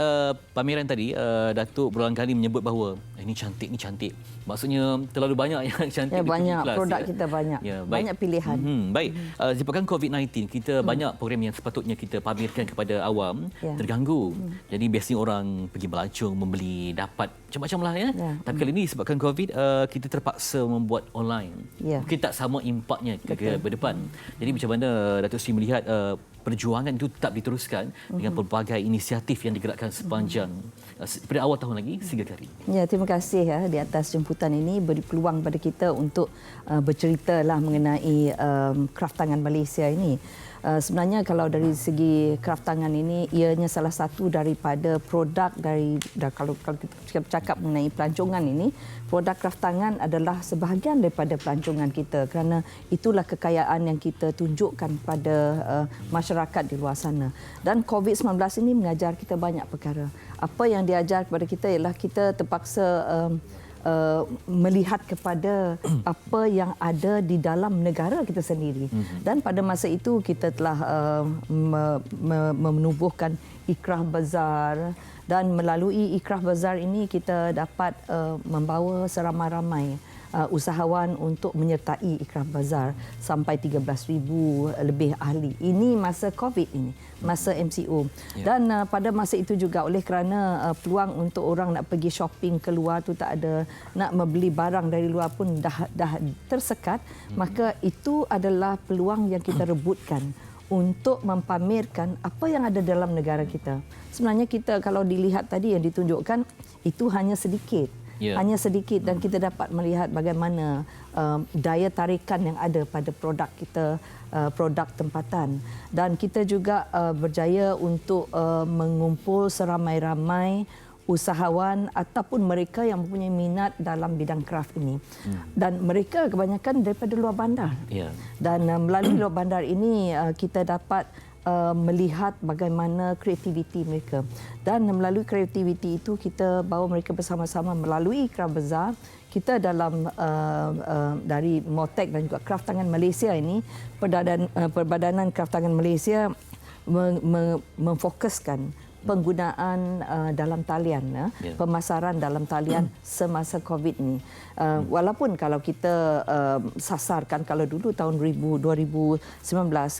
pameran tadi, Datuk berulang kali menyebut bahawa ini cantik, ni cantik. Maksudnya terlalu banyak yang cantik. Ya, banyak produk kita banyak. Ya, banyak pilihan. Baik. Disebabkan COVID-19, kita banyak program yang sepatutnya kita pamerkan kepada awam terganggu. Jadi biasanya orang pergi melancong, membeli, dapat macam-macam lah ya. Tapi kali ini sebabkan COVID, kita terpaksa membuat online. Mungkin tak sama impaknya ke depan. Jadi macam mana Datuk Seri melihat perjuangan itu tetap diteruskan dengan pelbagai inisiatif yang digerakkan sepanjang pada awal tahun lagi sehingga hari ini. Ya, terima kasih di atas jemputan ini, beri peluang pada kita untuk berceritalah mengenai kraft tangan Malaysia ini. Sebenarnya kalau dari segi kraft tangan ini, ianya salah satu daripada produk kalau kita bercakap mengenai pelancongan ini, produk kraft tangan adalah sebahagian daripada pelancongan kita, kerana itulah kekayaan yang kita tunjukkan pada masyarakat di luar sana. Dan COVID-19 ini mengajar kita banyak perkara. Apa yang diajar kepada kita ialah kita terpaksa melihat kepada apa yang ada di dalam negara kita sendiri. Dan pada masa itu kita telah menubuhkan Ikrah Bazaar, dan melalui Ikrah Bazaar ini kita dapat membawa seramai-ramai usahawan untuk menyertai Ikrah Bazaar sampai 13,000 lebih ahli. Ini masa COVID ini, masa MCO. Dan pada masa itu juga oleh kerana peluang untuk orang nak pergi shopping keluar tu tak ada, nak membeli barang dari luar pun dah tersekat, maka itu adalah peluang yang kita rebutkan untuk mempamerkan apa yang ada dalam negara kita. Sebenarnya kita kalau dilihat tadi yang ditunjukkan itu hanya sedikit. Hanya sedikit, dan kita dapat melihat bagaimana daya tarikan yang ada pada produk kita, produk tempatan. Dan kita juga berjaya untuk mengumpul seramai-ramai usahawan ataupun mereka yang mempunyai minat dalam bidang kraft ini. Dan mereka kebanyakan daripada luar bandar. Dan melalui luar bandar ini kita dapat melihat bagaimana kreativiti mereka, dan melalui kreativiti itu kita bawa mereka bersama-sama melalui Ikrah Bazaar. Kita dalam dari Motek dan juga Kraft Tangan Malaysia ini, Perbadanan Kraft Tangan Malaysia memfokuskan penggunaan dalam talian, pemasaran dalam talian semasa COVID ini. Walaupun kalau kita sasarkan, kalau dulu tahun 2019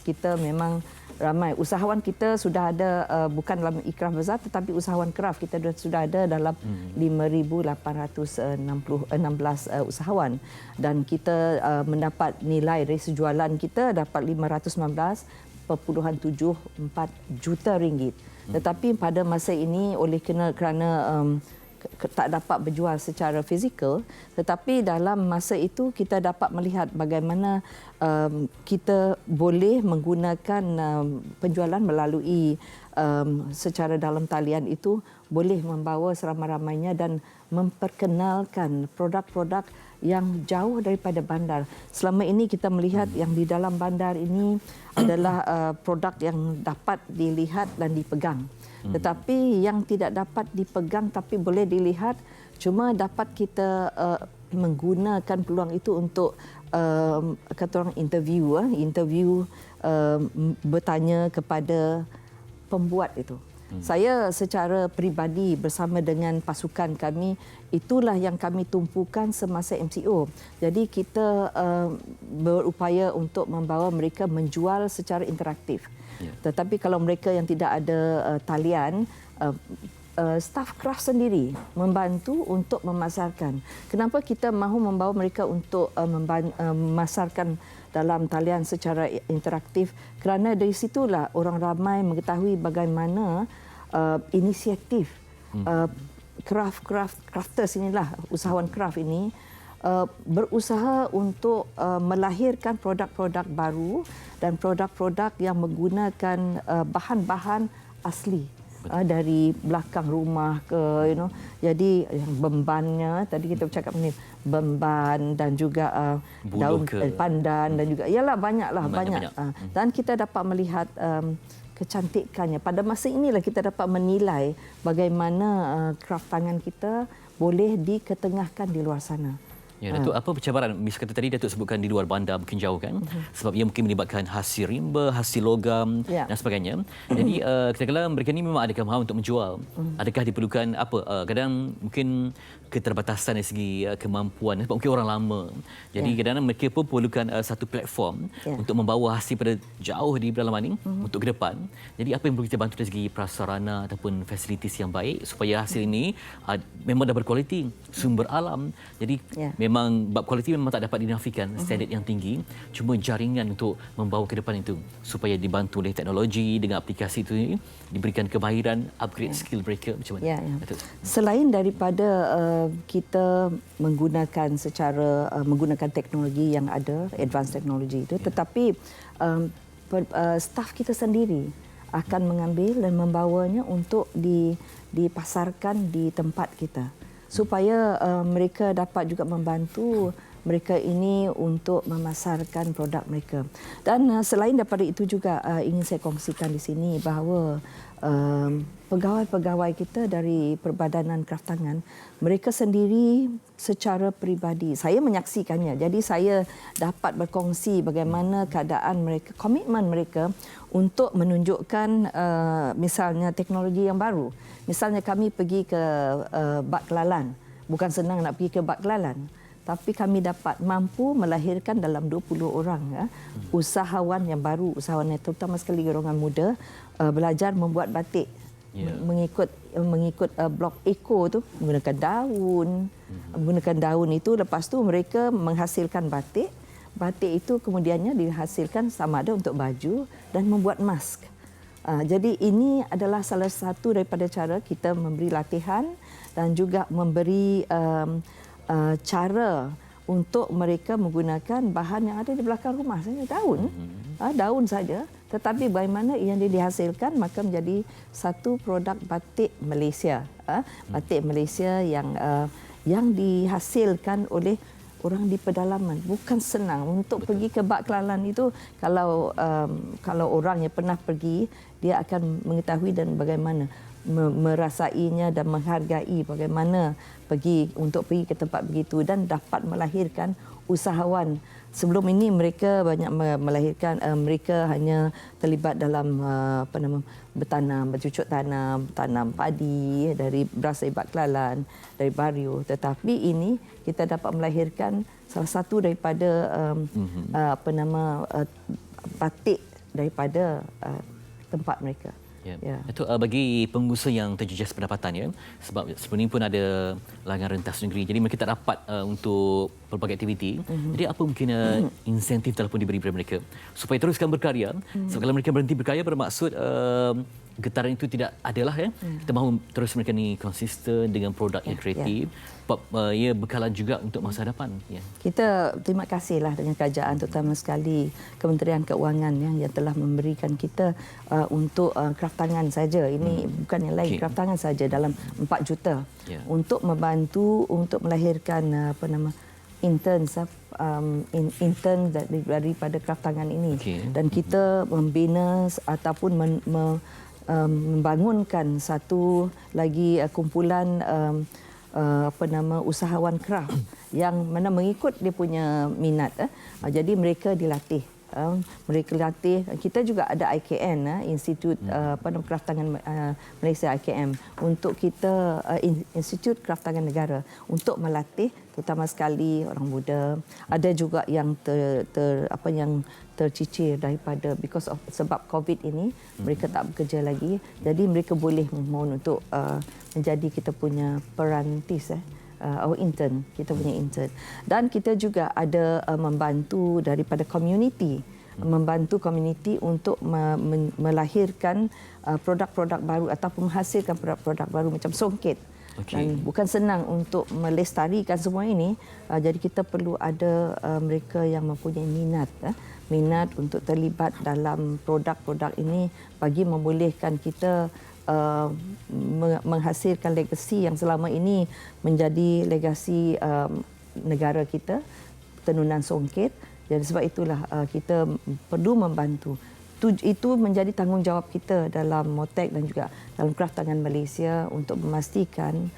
kita memang ramai usahawan kita sudah ada, bukan dalam Ikrah Bazaar tetapi usahawan kraft kita sudah ada dalam 5,816 usahawan, dan kita mendapat nilai dari jualan kita dapat 519.74 juta ringgit. Tetapi pada masa ini oleh kerana tak dapat berjual secara fizikal, tetapi dalam masa itu kita dapat melihat bagaimana kita boleh menggunakan penjualan melalui secara dalam talian itu boleh membawa seramai-ramainya dan memperkenalkan produk-produk yang jauh daripada bandar. Selama ini kita melihat yang di dalam bandar ini adalah produk yang dapat dilihat dan dipegang. Tetapi yang tidak dapat dipegang tapi boleh dilihat, cuma dapat kita menggunakan peluang itu untuk kata orang interview, bertanya kepada pembuat itu. Saya secara peribadi bersama dengan pasukan kami, itulah yang kami tumpukan semasa MCO. Jadi kita berupaya untuk membawa mereka menjual secara interaktif. Tetapi kalau mereka yang tidak ada talian, staf kraft sendiri membantu untuk memasarkan. Kenapa kita mahu membawa mereka untuk memasarkan dalam talian secara interaktif? Kerana dari situlah orang ramai mengetahui bagaimana inisiatif crafters inilah, usahawan kraft ini berusaha untuk melahirkan produk-produk baru dan produk-produk yang menggunakan bahan-bahan asli dari belakang rumah ke jadi yang bembannya tadi kita bercakap ni, bemban dan juga daun pandan dan juga banyak. Dan kita dapat melihat kecantikannya. Pada masa inilah kita dapat menilai bagaimana kraft tangan kita boleh diketengahkan di luar sana. Ya, Datuk, apa percabaran? Misalnya tadi Datuk sebutkan di luar bandar mungkin jauh kan? Sebab ia mungkin melibatkan hasil rimba, hasil logam dan sebagainya. Jadi kadang-kadang mereka ni memang ada kemahuan untuk menjual. Adakah diperlukan apa? Kadang mungkin keterbatasan dari segi kemampuan, sebab mungkin orang lama. Jadi kadang-kadang mereka pun perlukan satu platform untuk membawa hasil pada jauh di dalam maning untuk ke depan. Jadi apa yang perlu kita bantu dari segi prasarana ataupun fasilitis yang baik supaya hasil ini memang dah berkualiti, sumber alam. Jadi memang memang bab kualiti memang tak dapat dinafikan, standard yang tinggi, cuma jaringan untuk membawa ke depan itu supaya dibantu oleh teknologi dengan aplikasi itu diberikan kemahiran, upgrade skill mereka macam mana? Selain daripada kita menggunakan menggunakan teknologi yang ada, advanced teknologi itu, tetapi staf kita sendiri akan mengambil dan membawanya untuk dipasarkan di tempat kita supaya mereka dapat juga membantu mereka ini untuk memasarkan produk mereka. Dan selain daripada itu juga ingin saya kongsikan di sini bahawa pegawai-pegawai kita dari Perbadanan Kraftangan, mereka sendiri secara peribadi, saya menyaksikannya. Jadi saya dapat berkongsi bagaimana keadaan mereka, komitmen mereka untuk menunjukkan misalnya teknologi yang baru. Misalnya kami pergi ke Bak Kelalan. Bukan senang nak pergi ke Bak Kelalan. Tapi kami dapat mampu melahirkan dalam 20 orang usahawan yang baru, usahawan yang terutama sekali golongan muda, belajar membuat batik. Mengikut blok Eco tu, menggunakan daun itu, lepas tu mereka menghasilkan batik. Batik itu kemudiannya dihasilkan sama ada untuk baju dan membuat mask. Jadi ini adalah salah satu daripada cara kita memberi latihan dan juga memberi cara untuk mereka menggunakan bahan yang ada di belakang rumah saja, daun saja, tetapi bagaimana yang dihasilkan maka menjadi satu produk batik Malaysia, batik Malaysia yang dihasilkan oleh orang di pedalaman. Bukan senang untuk pergi ke Bak Kelalan itu, kalau orang yang pernah pergi dia akan mengetahui dan bagaimana merasainya dan menghargai bagaimana pergi ke tempat begitu dan dapat melahirkan usahawan. Sebelum ini mereka banyak melahirkan, mereka hanya terlibat dalam bertanam, bercucuk tanam padi dari berasal dari Bak Kelalan, dari Bario. Tetapi ini kita dapat melahirkan salah satu daripada batik daripada tempat mereka. Itu bagi pengusaha yang terjejas pendapatan, ya, sebab sebelum ini pun ada larangan rentas negeri, jadi mereka tak dapat untuk pelbagai aktiviti. Jadi apa mungkin insentif telah pun diberi kepada mereka supaya teruskan berkarya. Sebab kalau mereka berhenti berkarya bermaksud getaran itu tidak adalah, ya. Kita mahu terus mereka ni konsisten dengan produk yang kreatif, ia bekalan juga untuk masa depan. Kita terima kasihlah dengan kerajaan, terutama sekali Kementerian Keuangan yang telah memberikan kita untuk kraftangan saja. Ini bukan yang lain, kraftangan saja dalam 4 juta untuk membantu untuk melahirkan intern daripada kraftangan ini. Dan kita membina ataupun membangunkan satu lagi kumpulan usahawan kraft yang mana mengikut dia punya minat. Jadi mereka dilatih. Kita juga ada IKN, Institut Kraftangan Malaysia, IKM, untuk kita Institut Kraftangan Negara untuk melatih terutama sekali orang muda. Ada juga yang tercicir daripada sebab COVID ini, mereka tak bekerja lagi, jadi mereka boleh memohon untuk menjadi kita punya perantis, intern, kita punya intern. Dan kita juga ada membantu daripada community, membantu community untuk melahirkan produk-produk baru ataupun menghasilkan produk-produk baru macam songket. Dan bukan senang untuk melestarikan semua ini, jadi kita perlu ada mereka yang mempunyai minat untuk terlibat dalam produk-produk ini bagi membolehkan kita menghasilkan legasi yang selama ini menjadi legasi negara kita, tenunan songket. Jadi sebab itulah kita perlu membantu. Itu menjadi tanggungjawab kita dalam MOTEK dan juga dalam Kraftangan Malaysia untuk memastikan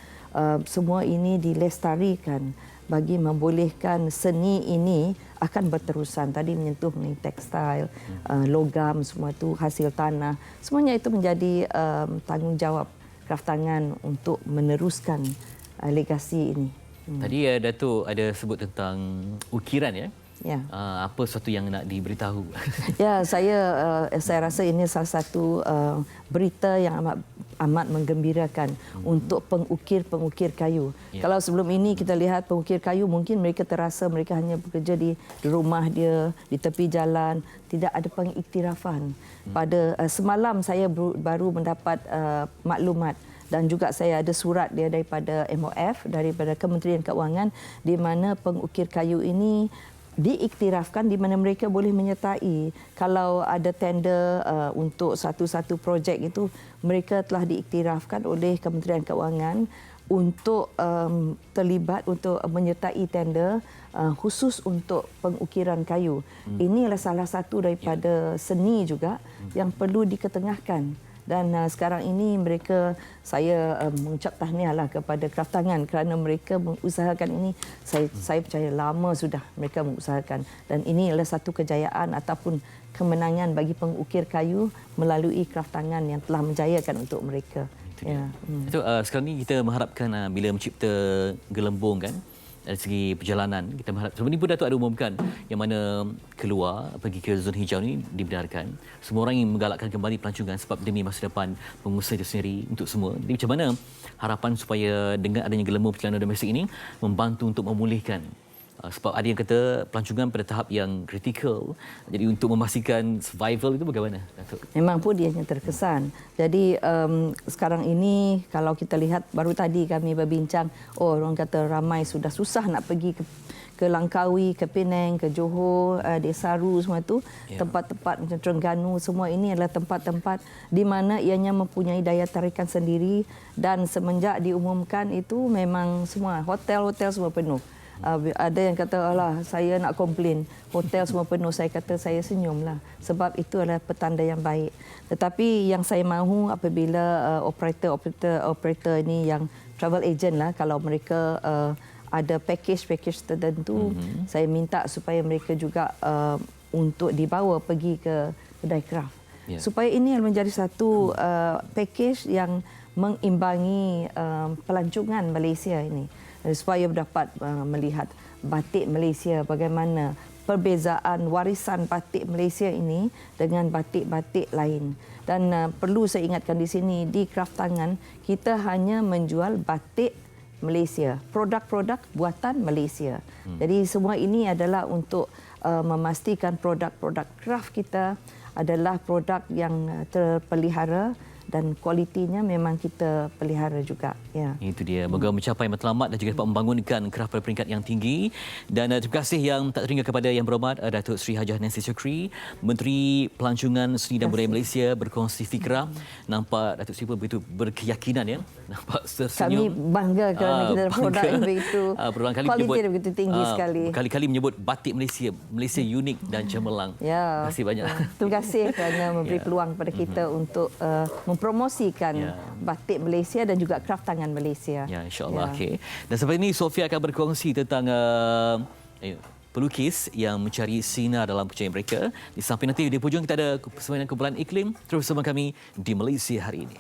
semua ini dilestarikan bagi membolehkan seni ini akan berterusan. Tadi menyentuh mengenai tekstil, logam, semua itu hasil tanah. Semuanya itu menjadi tanggungjawab Kraftangan untuk meneruskan legasi ini. Tadi Datuk ada sebut tentang ukiran, ya. Apa sesuatu yang nak diberitahu? Ya, saya rasa ini salah satu berita yang amat menggembirakan untuk pengukir-pengukir kayu. Kalau sebelum ini kita lihat pengukir kayu, mungkin mereka terasa mereka hanya bekerja di rumah dia, di tepi jalan, tidak ada pengiktirafan. Pada semalam saya baru mendapat maklumat dan juga saya ada surat dia daripada MOF, daripada Kementerian Keuangan, di mana pengukir kayu ini diiktirafkan, di mana mereka boleh menyertai. Kalau ada tender untuk satu-satu projek itu, mereka telah diiktirafkan oleh Kementerian Keuangan untuk terlibat untuk menyertai tender khusus untuk pengukiran kayu. Ini adalah salah satu daripada seni juga yang perlu diketengahkan. Dan sekarang ini saya mengucap tahniahlah kepada Kraftangan kerana mereka mengusahakan ini. Saya percaya lama sudah mereka mengusahakan, dan ini adalah satu kejayaan ataupun kemenangan bagi pengukir kayu melalui Kraftangan yang telah menjayakan untuk mereka. Ya. Sekarang ni kita mengharapkan bila mencipta gelembung kan, dari segi perjalanan, kita mengharap sebelum ini pun Datuk ada umumkan yang mana keluar pergi ke zon hijau ini dibenarkan. Semua orang ingin menggalakkan kembali pelancongan sebab demi masa depan pengusaha itu sendiri untuk semua. Jadi macam mana harapan supaya dengan adanya gelembung perjalanan domestik ini membantu untuk memulihkan, sebab ada yang kata pelancongan pada tahap yang kritikal. Jadi untuk memastikan survival itu bagaimana, Datuk? Memang pun dia yang terkesan. Jadi sekarang ini kalau kita lihat, baru tadi kami berbincang, orang kata ramai sudah susah nak pergi ke Langkawi, ke Penang, ke Johor, Desaru, semua itu. Tempat-tempat macam Terengganu, semua ini adalah tempat-tempat di mana ianya mempunyai daya tarikan sendiri, dan semenjak diumumkan itu memang semua hotel-hotel semua penuh. Ada yang kata, alah saya nak komplain, hotel semua penuh. Saya kata saya senyumlah, sebab itu adalah petanda yang baik. Tetapi yang saya mahu apabila operator ini yang travel agent lah, kalau mereka ada package tertentu, saya minta supaya mereka juga untuk dibawa pergi ke kedai kraft. Supaya ini menjadi satu package yang mengimbangi pelancongan Malaysia ini, supaya dapat melihat batik Malaysia, bagaimana perbezaan warisan batik Malaysia ini dengan batik-batik lain. Dan perlu saya ingatkan di sini, di Kraftangan kita hanya menjual batik Malaysia, produk-produk buatan Malaysia. Jadi semua ini adalah untuk memastikan produk-produk kraft kita adalah produk yang terpelihara dan kualitinya memang kita pelihara juga. Ya. Itu dia. Moga mencapai matlamat dan juga dapat membangunkan kraft pada peringkat yang tinggi. Dan terima kasih yang tak terhingga kepada Yang Berhormat Datuk Seri Hajah Nancy Sukri, Menteri Pelancongan Seni dan Budaya Malaysia, berkongsi fikrah. Nampak Datuk Seri pun begitu berkeyakinan ya. Nampak tersenyum. Kami bangga kerana kita produk yang begitu, kualiti yang begitu tinggi sekali. Berkali-kali menyebut batik Malaysia unik dan cemerlang. Ya. Terima kasih banyak. Terima kasih kerana memberi peluang kepada kita untuk mempromosikan batik Malaysia dan juga kraft tangan Malaysia. Ya, insya-Allah. Okey. Dan sampai ini Sofia akan berkongsi tentang pelukis yang mencari sinar dalam kerjaya mereka. Di samping nanti di hujung kita ada persembahan kumpulan iklim. Terus bersama kami di Malaysia hari ini.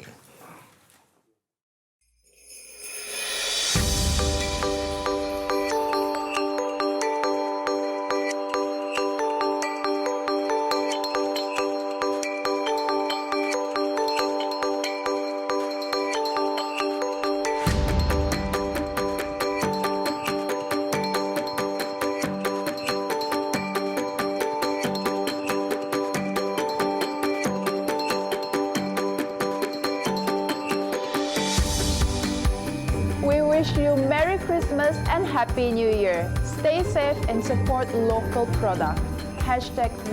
Wish you Merry Christmas and Happy New Year. Stay safe and support local product.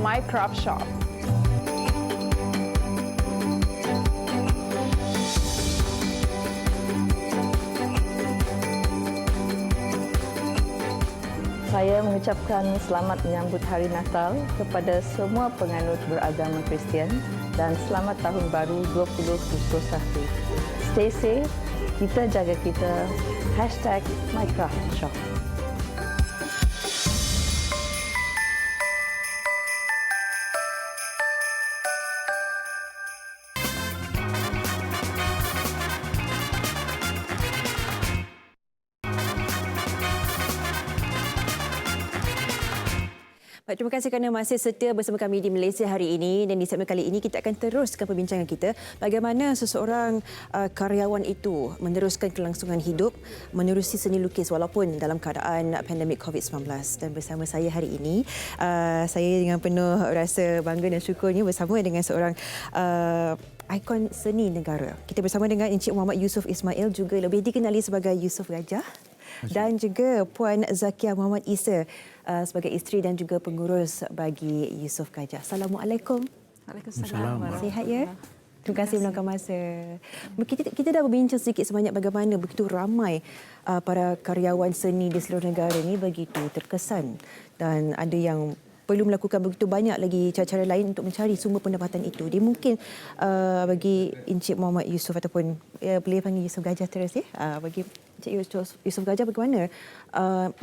#MyCraftShop. Saya mengucapkan selamat menyambut Hari Natal kepada semua penganut beragama Kristian dan selamat Tahun Baru 2021. Stay safe, kita jaga kita. #MyCraftShop. Baik, terima kasih kerana masih setia bersama kami di Malaysia hari ini, dan di segmen kali ini kita akan teruskan perbincangan kita bagaimana seseorang karyawan itu meneruskan kelangsungan hidup menerusi seni lukis walaupun dalam keadaan pandemik COVID-19. Dan bersama saya hari ini saya dengan penuh rasa bangga dan syukurnya bersama dengan seorang ikon seni negara. Kita bersama dengan Encik Muhammad Yusof Ismail, juga lebih dikenali sebagai Yusof Gajah, dan juga Puan Zakia Muhammad Isa sebagai isteri dan juga pengurus bagi Yusof Gajah. Assalamualaikum. Waalaikumsalam. Sihat ya? Terima kasih meluangkan masa. Kita dah berbincang sedikit sebanyak bagaimana begitu ramai para karyawan seni di seluruh negara ini begitu terkesan, dan ada yang perlu melakukan begitu banyak lagi cara-cara lain untuk mencari sumber pendapatan itu. Dia mungkin bagi Encik Muhammad Yusof, ataupun boleh panggil Yusof Gajah terus ya. Bagi Encik Yusof Gajah, bagaimana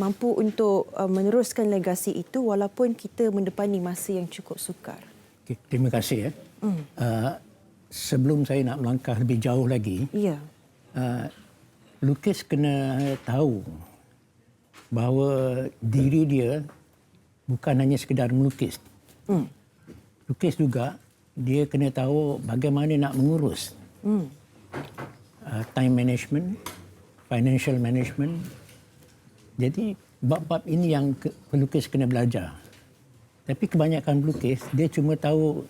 mampu untuk meneruskan legasi itu walaupun kita mendepani masa yang cukup sukar? Okay, terima kasih ya. Sebelum saya nak melangkah lebih jauh lagi, lukis kena tahu bahawa diri dia bukan hanya sekadar melukis. Lukis juga dia kena tahu bagaimana nak mengurus time management, financial management. Jadi bab-bab ini yang pelukis kena belajar. Tapi kebanyakan pelukis dia cuma tahu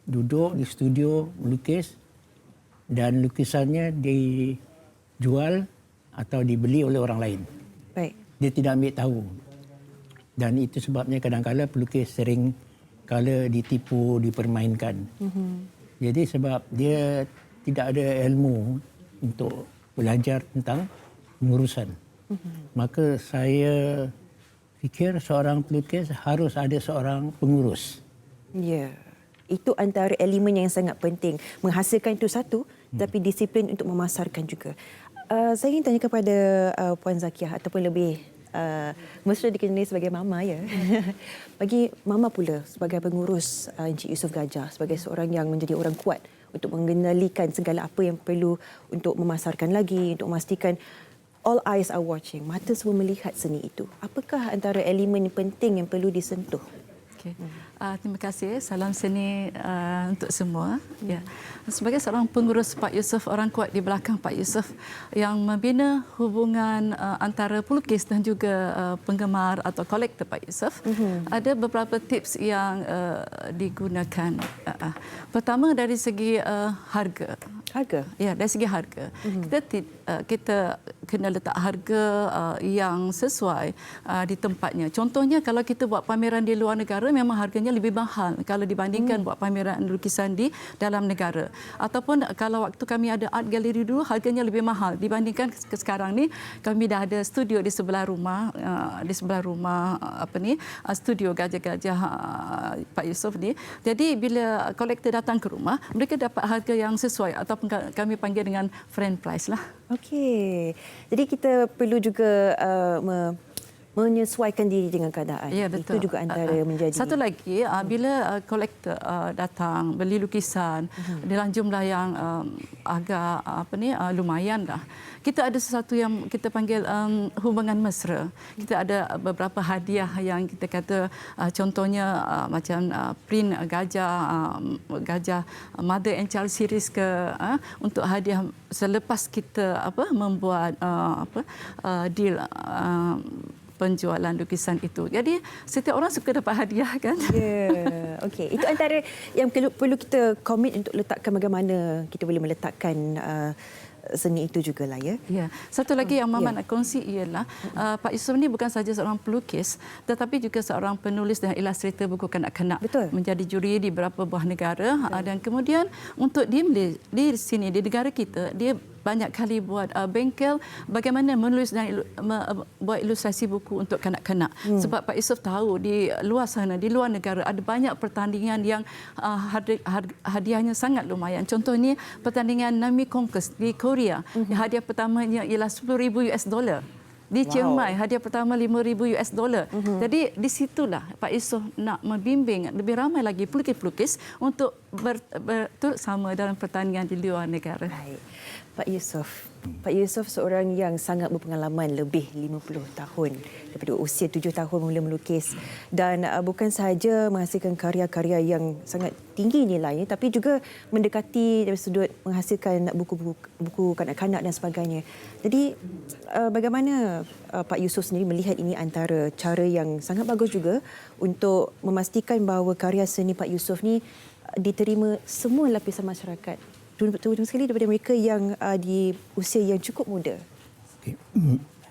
duduk di studio melukis dan lukisannya dijual atau dibeli oleh orang lain. Baik. Dia tidak ambil tahu. Dan itu sebabnya kadang-kadang pelukis sering kala ditipu, dipermainkan. Jadi sebab dia tidak ada ilmu untuk belajar tentang pengurusan. Maka saya fikir seorang pelukis harus ada seorang pengurus. Ya. Itu antara elemen yang sangat penting. Menghasilkan itu satu, tapi disiplin untuk memasarkan juga. Saya ingin tanya kepada Puan Zakia, ataupun lebih mesra dikenali sebagai Mama ya. Bagi Mama pula sebagai pengurus Encik Yusof Gajah, sebagai seorang yang menjadi orang kuat untuk mengendalikan segala apa yang perlu untuk memasarkan lagi, untuk memastikan all eyes are watching, mata semua melihat seni itu. Apakah antara elemen penting yang perlu disentuh? Okay. Terima kasih. Salam seni untuk semua. Ya. Sebagai seorang pengurus Pak Yusof, orang kuat di belakang Pak Yusof yang membina hubungan antara pelukis dan juga penggemar atau kolektor Pak Yusof, ada beberapa tips yang digunakan. Pertama dari segi harga. Harga? Ya, dari segi harga. Kita kena letak harga yang sesuai di tempatnya. Contohnya kalau kita buat pameran di luar negara, memang harganya lebih mahal kalau dibandingkan buat pameran lukisan di dalam negara. Ataupun kalau waktu kami ada art gallery dulu, harganya lebih mahal dibandingkan sekarang ni kami dah ada studio di sebelah rumah, studio Gajah-Gajah Pak Yusof ni. Jadi bila kolektor datang ke rumah, mereka dapat harga yang sesuai ataupun kami panggil dengan friend price lah. Okey. Jadi kita perlu juga menyesuaikan diri dengan keadaan. Ya, betul. Itu juga antara menjadi. Satu lagi, bila kolektor datang beli lukisan dalam jumlah yang agak lumayan dah. Kita ada sesuatu yang kita panggil hubungan mesra. Kita ada beberapa hadiah yang kita kata contohnya macam print gajah Mother and Child series ke untuk hadiah selepas kita membuat deal penjualan lukisan itu. Jadi setiap orang suka dapat hadiah kan? Ya, okey. Itu antara yang perlu kita komit untuk letakkan bagaimana kita boleh meletakkan seni itu jugalah ya. Ya. Satu lagi yang Mama nak kongsi ialah Pak Yusof ni bukan saja seorang pelukis tetapi juga seorang penulis dan ilustrator buku kanak-kanak. Betul. Menjadi juri di beberapa buah negara dan kemudian untuk di sini di negara kita dia banyak kali buat bengkel bagaimana menulis dan buat ilustrasi buku untuk kanak-kanak. Sebab Pak Yusof tahu di luar sana, di luar negara ada banyak pertandingan yang hadiahnya sangat lumayan. Contohnya pertandingan Nami Conquest di Korea. Hadiah pertamanya ialah $10,000. Di Chiang Mai, hadiah pertama $5,000. Jadi di situlah Pak Yusof nak membimbing lebih ramai lagi pelukis-pelukis untuk turut sama dalam pertandingan di luar negara. Baik. Pak Yusof. Pak Yusof seorang yang sangat berpengalaman, lebih 50 tahun. Daripada usia 7 tahun mula melukis. Dan bukan sahaja menghasilkan karya-karya yang sangat tinggi nilainya, tapi juga mendekati dari sudut menghasilkan buku kanak-kanak dan sebagainya. Jadi bagaimana Pak Yusof sendiri melihat ini antara cara yang sangat bagus juga untuk memastikan bahawa karya seni Pak Yusof ni diterima semua lapisan masyarakat, terutama sekali daripada mereka yang di usia yang cukup muda.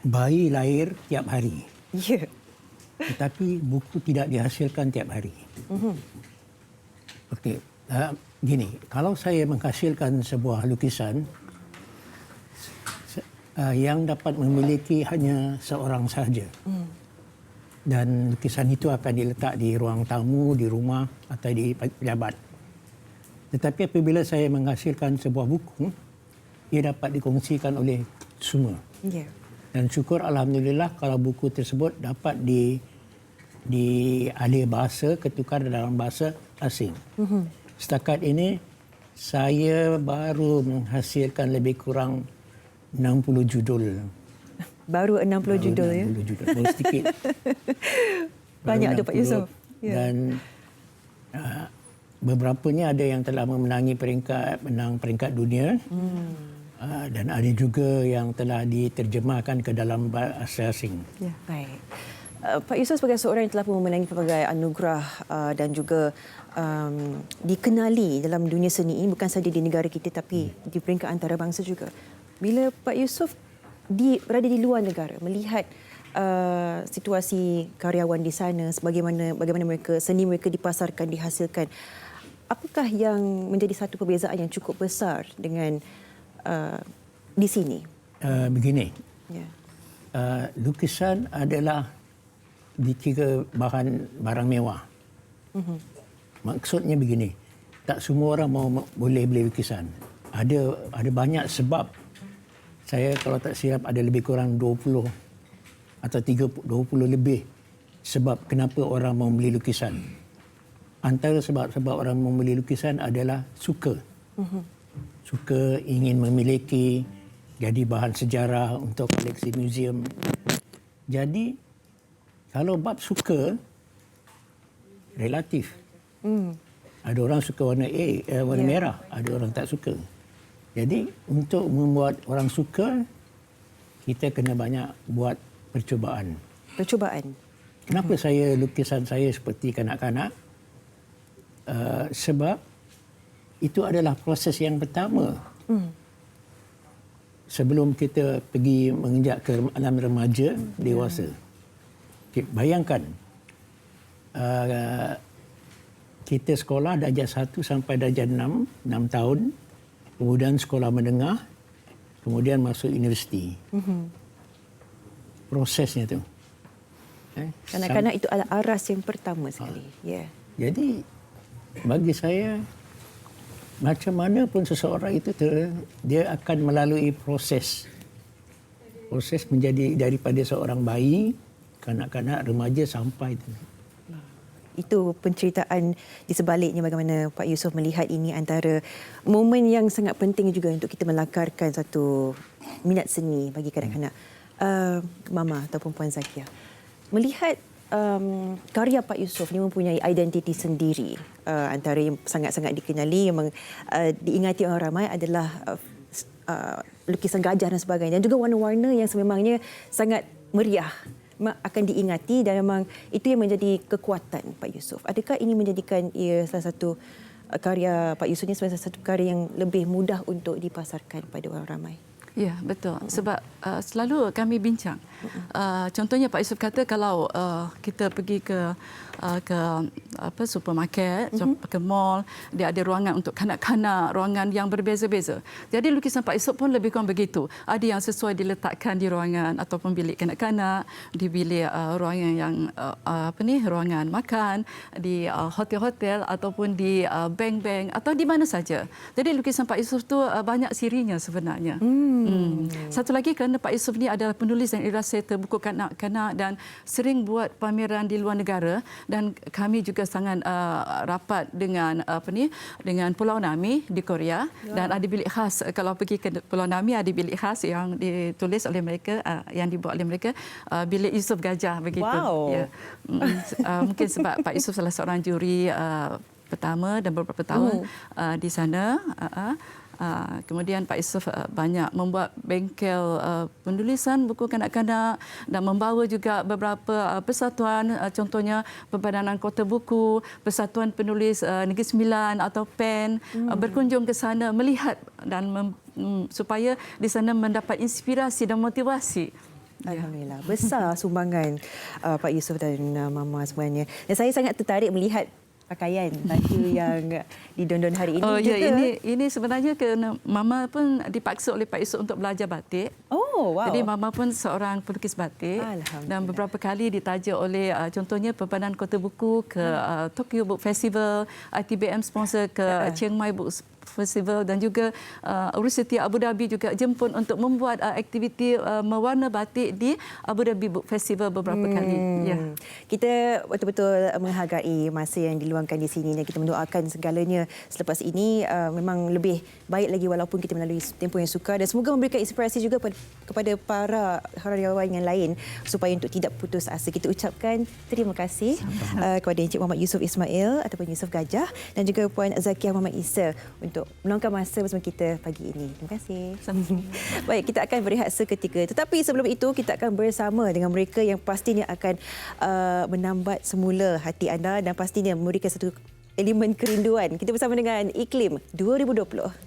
Bayi lahir tiap hari. Ya. Tetapi buku tidak dihasilkan tiap hari. Okey, gini, kalau saya menghasilkan sebuah lukisan yang dapat memiliki hanya seorang sahaja. Dan lukisan itu akan diletak di ruang tamu, di rumah atau di pejabat. Tetapi apabila saya menghasilkan sebuah buku, ia dapat dikongsikan oleh semua. Ya. Dan syukur alhamdulillah kalau buku tersebut dapat dialih bahasa, ketukar dalam bahasa asing. Setakat ini saya baru menghasilkan lebih kurang 60 judul. Baru 60 judul ya. 60 judul. Baru sedikit. Banyak tu Pak Yusof. Dan beberapanya ada yang telah menang peringkat dunia. Dan ada juga yang telah diterjemahkan ke dalam bahasa asing. Ya, baik. Pak Yusof sebagai seorang yang telah memenangi pelbagai anugerah dan juga dikenali dalam dunia seni ini, bukan sahaja di negara kita tapi di peringkat antarabangsa juga. Bila Pak Yusof berada di luar negara, melihat situasi karyawan di sana, bagaimana mereka, seni mereka dipasarkan, dihasilkan, apakah yang menjadi satu perbezaan yang cukup besar dengan di sini? Begini, ya. Lukisan adalah dikira barang mewah. Maksudnya begini, tak semua orang boleh beli lukisan. Ada banyak sebab. Saya kalau tak silap ada lebih kurang 20 atau 20 lebih sebab kenapa orang mau beli lukisan. Antara sebab-sebab orang mau beli lukisan adalah suka. Suka, ingin memiliki, jadi bahan sejarah untuk koleksi muzium. Jadi kalau bab suka relatif. Ada orang suka warna merah, ada orang tak suka. Jadi untuk membuat orang suka, kita kena banyak buat percubaan. Kenapa lukisan saya seperti kanak-kanak? Sebab itu adalah proses yang pertama. Sebelum kita pergi menginjak ke alam remaja, dewasa. Bayangkan, kita sekolah darjah 1 sampai darjah 6 tahun. Kemudian sekolah menengah, kemudian masuk universiti. Prosesnya tu. Kanak-kanak itu adalah aras yang pertama sekali. Jadi, bagi saya, macam mana pun seseorang itu, dia akan melalui proses. Proses menjadi daripada seorang bayi, kanak-kanak, remaja sampai itu. Itu penceritaan di sebaliknya bagaimana Pak Yusof melihat ini, antara momen yang sangat penting juga untuk kita melakarkan satu minat seni bagi kanak-kanak. Mama ataupun Puan Zakia, melihat karya Pak Yusof ini mempunyai identiti sendiri. Antara yang sangat-sangat dikenali, yang diingati orang ramai adalah lukisan gajah dan sebagainya. Dan juga warna-warna yang sememangnya sangat meriah akan diingati, dan memang itu yang menjadi kekuatan Pak Yusof. Adakah ini menjadikan ia salah satu karya Pak Yusof ini sebagai satu karya yang lebih mudah untuk dipasarkan pada orang ramai? Ya, betul. Sebab selalu kami bincang. Contohnya Pak Yusof kata kalau kita pergi ke supermarket, ke mall, dia ada ruangan untuk kanak-kanak, ruangan yang berbeza-beza. Jadi lukisan Pak Yusof pun lebih kurang begitu. Ada yang sesuai diletakkan di ruangan ataupun bilik kanak-kanak, di bilik ruangan yang ruangan makan, di hotel-hotel ataupun di bank-bank atau di mana saja. Jadi lukisan Pak Yusof tu banyak sirinya sebenarnya. Satu lagi kerana Pak Yusof ni adalah penulis dan illustrator buku kanak-kanak dan sering buat pameran di luar negara, dan kami juga sangat rapat dengan dengan Pulau Nami di Korea, dan ada bilik khas. Kalau pergi ke Pulau Nami ada bilik khas yang ditulis oleh mereka, yang dibuat oleh mereka, bilik Yusof Gajah begitu. Wow. Ya. Mungkin sebab Pak Yusof salah seorang juri pertama dan beberapa tahun di sana. Kemudian Pak Yusof banyak membuat bengkel penulisan buku kanak-kanak dan membawa juga beberapa persatuan, contohnya Perbadanan Kota Buku, Persatuan Penulis Negeri Sembilan atau PEN, berkunjung ke sana melihat dan supaya di sana mendapat inspirasi dan motivasi. Alhamdulillah. Besar sumbangan Pak Yusof dan Mama sebenarnya. Dan saya sangat tertarik melihat pakaian baju yang didondon hari ini. Oh juga. ya, ini sebenarnya kerana Mama pun dipaksa oleh Pak Yusof untuk belajar batik. Oh, wow. Jadi Mama pun seorang pelukis batik dan beberapa kali ditaja oleh contohnya Perbadanan Kota Buku ke Tokyo Book Festival, ITBM sponsor ke Chiang Mai Book Festival, dan juga Universiti Abu Dhabi juga jemput untuk membuat aktiviti mewarna batik di Abu Dhabi Book Festival beberapa kali. Ya. Kita betul-betul menghargai masa yang diluangkan di sini dan kita mendoakan segalanya selepas ini memang lebih baik lagi walaupun kita melalui tempoh yang sukar, dan semoga memberikan inspirasi juga kepada para karyawan yang lain supaya untuk tidak putus asa. Kita ucapkan terima kasih kepada Encik Muhammad Yusof Ismail ataupun Yusof Gajah dan juga Puan Zakiah Muhammad Isa untuk meluangkan masa bersama kita pagi ini. Terima kasih. Baik, kita akan berehat seketika. Tetapi sebelum itu, kita akan bersama dengan mereka yang pastinya akan menambat semula hati anda dan pastinya memberikan satu elemen kerinduan. Kita bersama dengan Iklim 2020.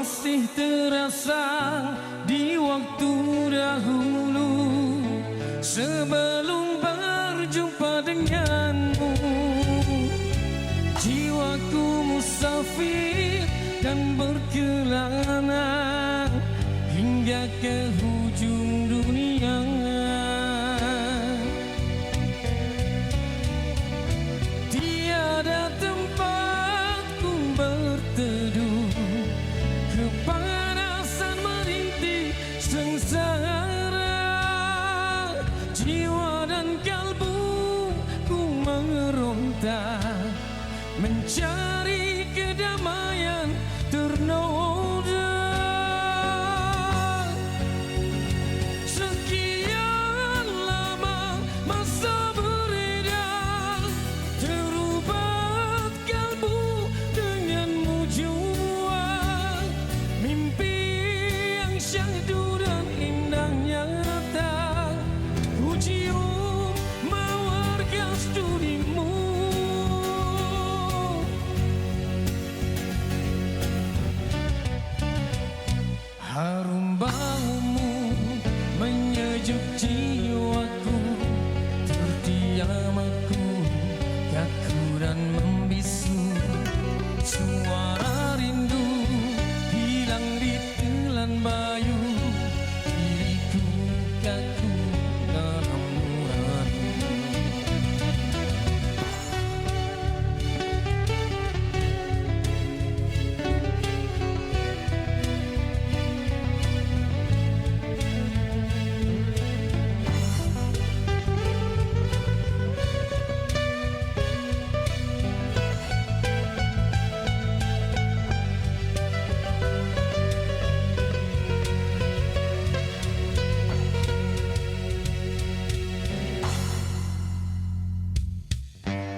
masih terasa di waktu dahulu sebelum berjumpa denganmu. Jiwaku musafir dan berkelana hingga ke hujung dunia. Tiada tempatku berteduh, kepanasan merintih sengsara. Jiwa dan kalbuku meronta mencari kedamaian ternoda. Sekian lama masa beredar, terubat kalbu denganmu jua. Mimpi yang syahdu dan indah nyata, ku cium mawar kasturimu. Harum baumu menyejuk jiwaku, terdiam aku kaku dan membisu. Suara rindu hilang di telan bayu, diriku kaku dalam nurani.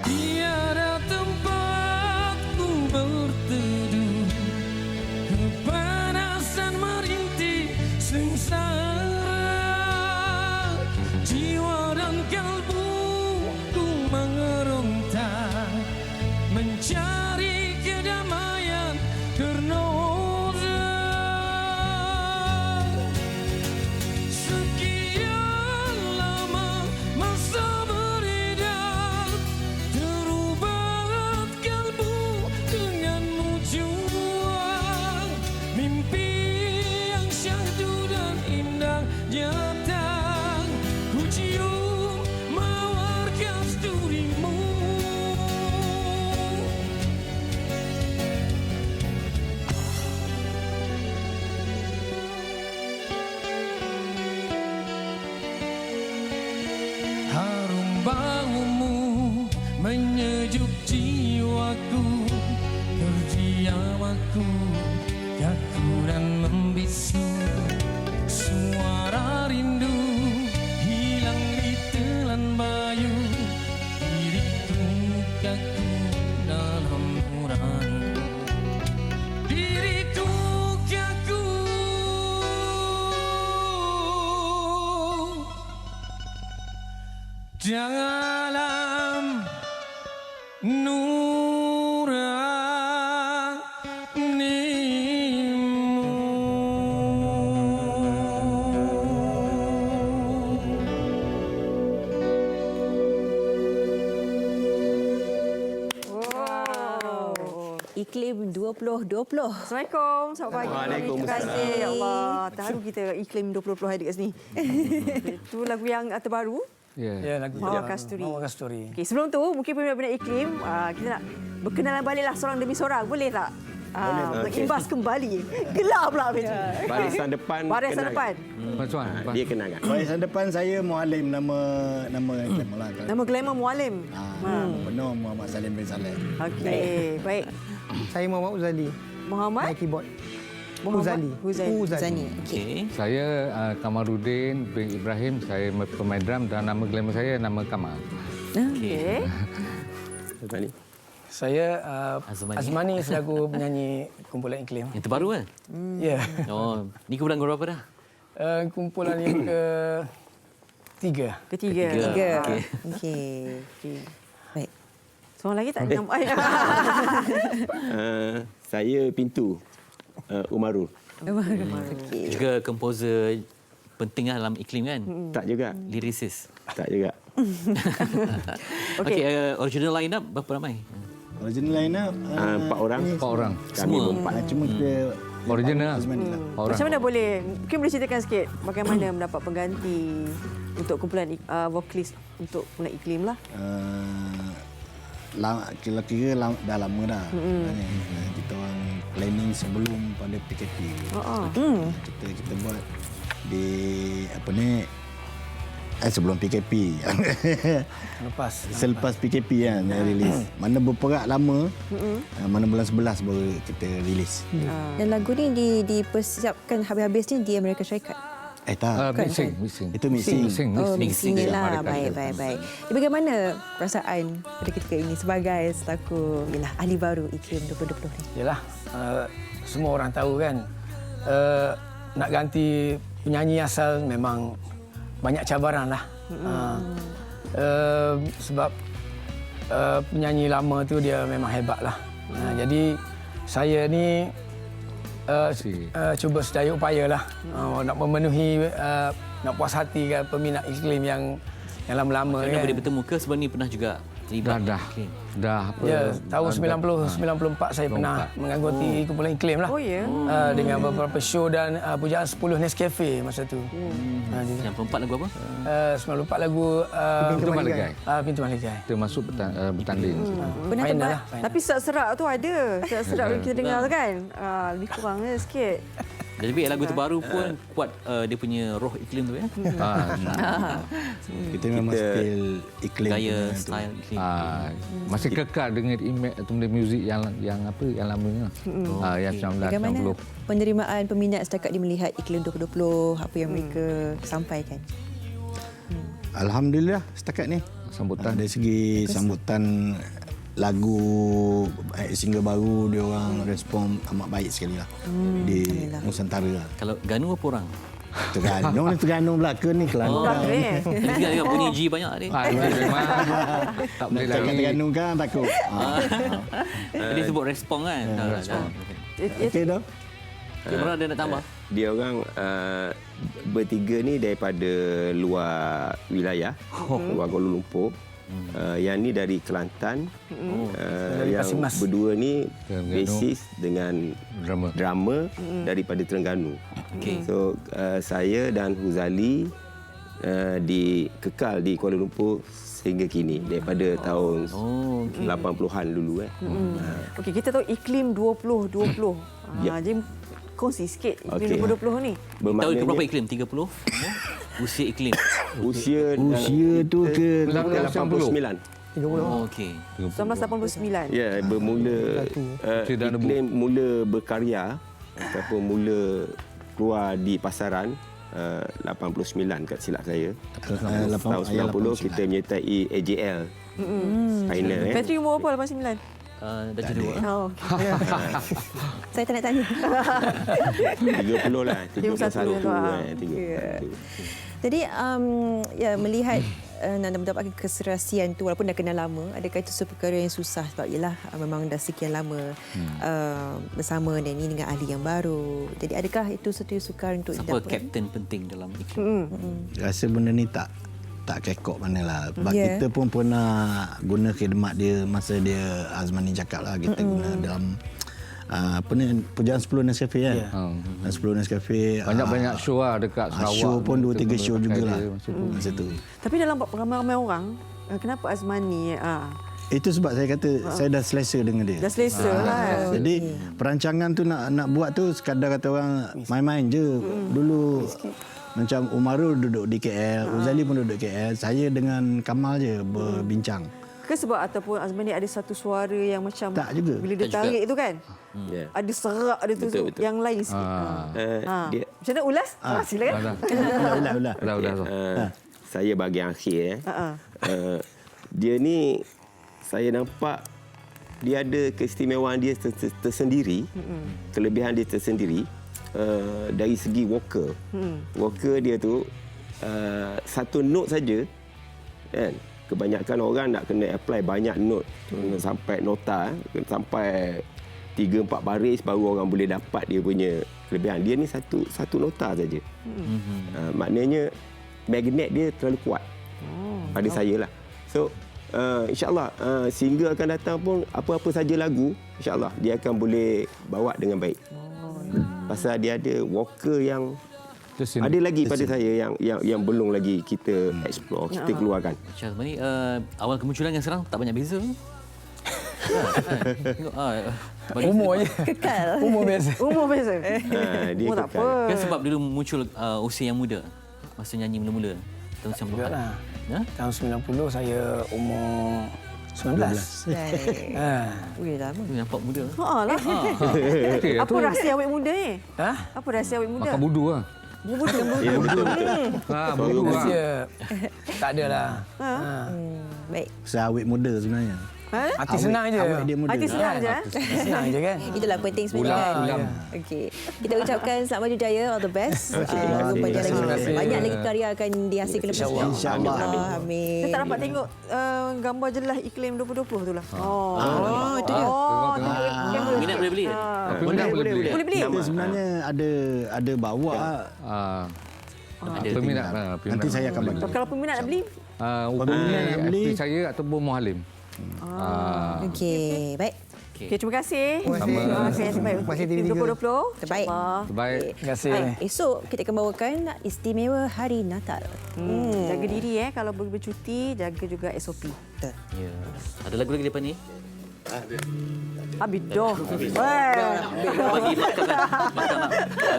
Tiada tempatku berteduh, kepanasan merintih sengsara. Jiwa dan kalbuku mengeronta mencari kedamaian ternoda. Sekian lama masa beredar, terubat kalbu denganmu jua. Mimpi yang syahdu dan indah nyata, ku cium mawar kasturimu. Harum baumu menyejuk jiwaku, terdiam aku kaku dan membisu. Suara rindu hilang di telan bayu, diriku kaku dalam nurani. Diriku kaku dalam Iklim 2020. Assalamualaikum. Selamat pagi. Waalaikumsalam. Terima kasih. Ya Allah, terharu kita iklim 2020 hari dekat sini. Itu lagu yang terbaru. Ya, lagu Mawar Kasturi. Mawar Kasturi. Okay, sebelum tu mungkin peminat-peminat iklim, kita nak berkenalan baliklah seorang demi seorang. Boleh tak? Mengimbas kembali. Gelap pula macam tu. Barisan depan. Barisan depan. Dia kenalkan. Barisan depan saya Mualim, nama glamour lah. Nama glamour Mualim. Penuh Muhammad Salim bin Saleh. Okey, baik. Saya Muhammad Uzali. Muhammad? Main keyboard. Muhammad Uzali. Okey. Saya Kamarudin bin Ibrahim. Saya pemain drum dan nama glamour saya nama Kamal. Okey. Azmani. Saya Azmani selaku penyanyi kumpulan iklim. Yang terbaru kan? Ya. Oh, ni kumpulan berapa dah? Kumpulan yang ketiga. Ketiga. Okey. Baik. Seorang lagi tak ada nama. Saya Pintu. Umarul. Okey. Juga komposer penting dalam iklim kan? Tak juga. Lyricist. Tak juga. Okey, original line up berapa ramai? Original line up 4 orang. 4 orang. Kami berempat. Cuma kita Original. Macam mana mungkin boleh ceritakan sikit bagaimana mendapat pengganti untuk kumpulan vokalis untuk kumpulan iklim lah. Kira-kira dah lama dah. Kita orang planning sebelum pada PKP. Kita buat di sebelum PKP. Selepas PKP kan rilis. Mana berperak lama, mana bulan 11 baru kita rilis. Dan lagu ni dipersiapkan habis-habis ni di Amerika Syarikat. Tak. Mixing. Itu mixing. Mixing lah. Baik. Bagaimana perasaan pada ketika ini sebagai selaku ahli baru iklim 2020 ni? Yalah, semua orang tahu kan, nak ganti penyanyi asal memang banyak cabaran lah. Sebab penyanyi lama tu dia memang hebat lah. Jadi saya ni cuba sedaya upaya lah nak memenuhi, nak puas hati kan peminat iklim yang lama-lama. Kerana boleh bertemu ke sebelum ni pernah juga terlibat iklim? Ya, tahun 90-94 saya pernah mengangguti kumpulan iklim lah. Dengan beberapa show dan pujaan 10 Nescafe masa tu. 94 lagu apa? 94 lagu Pintu Malegai. Pintu Malegai. Kita masuk bertanding. Pernah tempat. Tapi serak tu ada. Serak yang kita dengar tu kan. Lebih kurang sikit. Jadi lagu terbaru pun kuat dia punya roh iklim tu ya. Kita memang stil iklim. Gaya style iklim. Masih kekal dengan image atau muzik yang lamanya. Yang 1960. Bagaimana penerimaan peminat setakat dia melihat iklim 2020, apa yang mereka sampaikan? Alhamdulillah setakat ni. Sambutan. Dari segi sambutan lagu single baru, dia orang respon amat baik sekali lah di Nusantara lah. Kalau Ganu apa orang? Terengganu Melaka ni Kelantan. Dia bunyi G banyak ni. Tak boleh lagi. Terengganu kan takut. Dia sebut respon kan. Okey dah. Mana ada nak tambah? Dia orang bertiga ni daripada luar wilayah, luar Kuala Lumpur. Yang ni dari Kelantan. Yang berdua ni basis dengan drama daripada Terengganu. So saya dan Huzali dikekal di Kuala Lumpur sehingga kini daripada tahun 80-an dulu. Okey, kita tahu iklim 2020. Jadi kongsi sikit iklim 2020 ni. Tahu berapa iklim? 30? Usia iklim. Usia tu ke 89. 30. Okey. 1989. Ya, bermula iklim mula berkarya ataupun mula keluar di pasaran 89 kat silap saya. Tahun 90 kita menyertai AJL. Final Patrick umur apa 89? Dah jadi dua. Saya tak nak tanya. 30 lah. 31. Jadi melihat nak mendapatkan keserasian tu walaupun dah kenal lama, adakah itu satu perkara yang susah sebab memang dah sekian lama bersama dan ini dengan ahli yang baru. Jadi adakah itu satu sukar untuk siapa kapten penting dalam iklim? Rasa benda ni tak kekok manalah. Sebab kita pun pernah guna khidmat dia masa dia Azmani cakap lah, kita guna dalam pujaan 10 Nescafe kan. 10 Nescafe banyak show lah dekat Sarawak. Show pun 2-3 show jugalah masa tu. Tapi dalam ramai-ramai orang, kenapa Azmani? Itu sebab saya kata saya dah selesa dengan dia. Dah selesa lah. Jadi perancangan tu nak buat tu sekadar kata orang main-main je. Dulu macam Umarul duduk di KL, Uzali pun duduk KL, saya dengan Kamal je berbincang. Ke sebab ataupun Azmani ada satu suara yang macam tak juga. Bila dia tarik tu kan, ada serak dia tu betul. Yang lain sikit. Macam mana ulas? Silakan. Ulas. Saya bahagian akhir. Dia ni saya nampak dia ada keistimewaan dia tersendiri, kelebihan dia tersendiri. Dari segi vocal. Vocal dia tu satu note saja kan. Kebanyakan orang nak kena apply banyak note sampai nota sampai 3-4 baris baru orang boleh dapat dia punya kelebihan. Dia ni satu nota saja. Maknanya magnet dia terlalu kuat pada saya lah. So insyaAllah single akan datang pun apa-apa saja lagu, insyaAllah dia akan boleh bawa dengan baik. Pasal dia ada vocal yang ada lagi pada saya yang belum lagi kita explore, kita keluarkan. Syazman ni awal kemunculan yang sekarang tak banyak beza. Umur je. Kekal. Umur biasa. Umur biasa. Dia tak kekal. apa. Kan sebab dulu muncul usia yang muda masa nyanyi mula-mula tahun 90-an. Ya? Tahun 90 saya umur 19. Ui, lama. Nampak muda. Lah. Apa rahsia awet muda ni? Apa rahsia awet muda? Makan budu lah. Budu. Budu lah. Rahsia tak ada lah. Baik. Saya awet muda sebenarnya. Hati senang je. Awet dia muda. Hati senang je. Senang je kan. Itulah penting sebenarnya. Ulam. Okey. Kita ucapkan selamat maju jaya, all the best. Terima kasih. Banyak lagi karya akan dihasilkan lepas ni. InsyaAllah. Amin. Kita tak dapat tengok gambar jelas iklim 2020 tu lah. Itu dia. Minat boleh beli. Boleh beli. Kita sebenarnya ada bawa. Peminat lah. Nanti saya akan bagi. Kalau peminat nak beli, Hubungi FB saya ataupun Muhalim. Okey, baik. okay, terima kasih. Sama. Terima kasih TV 2020. Terbaik. Terbaik. Terima kasih. Esok kita akan bawakan istimewa Hari Natal. Jaga diri kalau bercuti, jaga juga SOP. Betul. Ya. Ada lagu lagi depan ni? Habis dah. Bagi makan lah.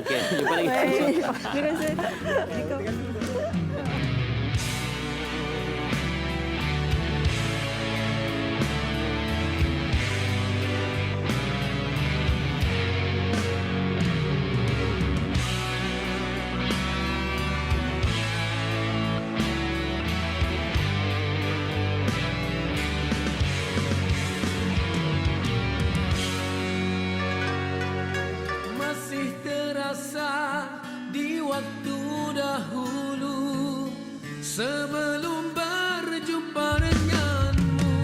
Okey, jumpa lagi. Terima kasih. Masih terasa di waktu dahulu sebelum berjumpa denganmu.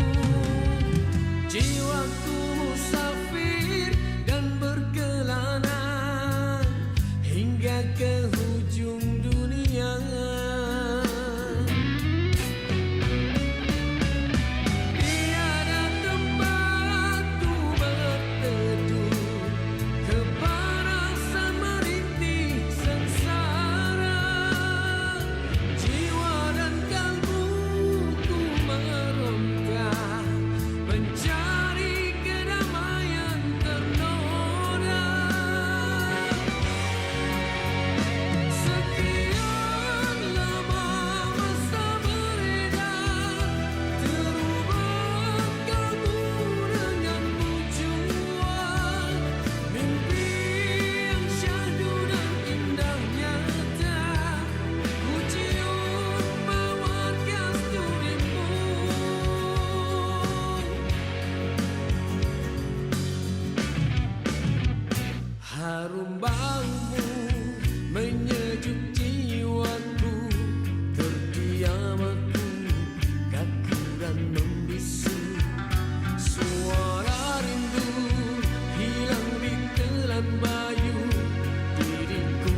Jiwaku musafir dan berkelana hingga ke hujung dunia. Tiada tempat ku berteduh kepanasan merintih sengsara. Jiwa dan kalbuku meronta mencari kedamaian ternoda. Sekian lama masa beredar, terubah kalbu dengan tujuan. Mimpi yang syahdu dan indah nyata, ku cium mawar kasturimu. Harum baumu menyejuk jiwaku, terdiam aku kaku dan membisu. Suara rindu hilang di telan bayu, diriku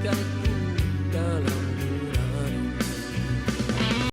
kaku dalam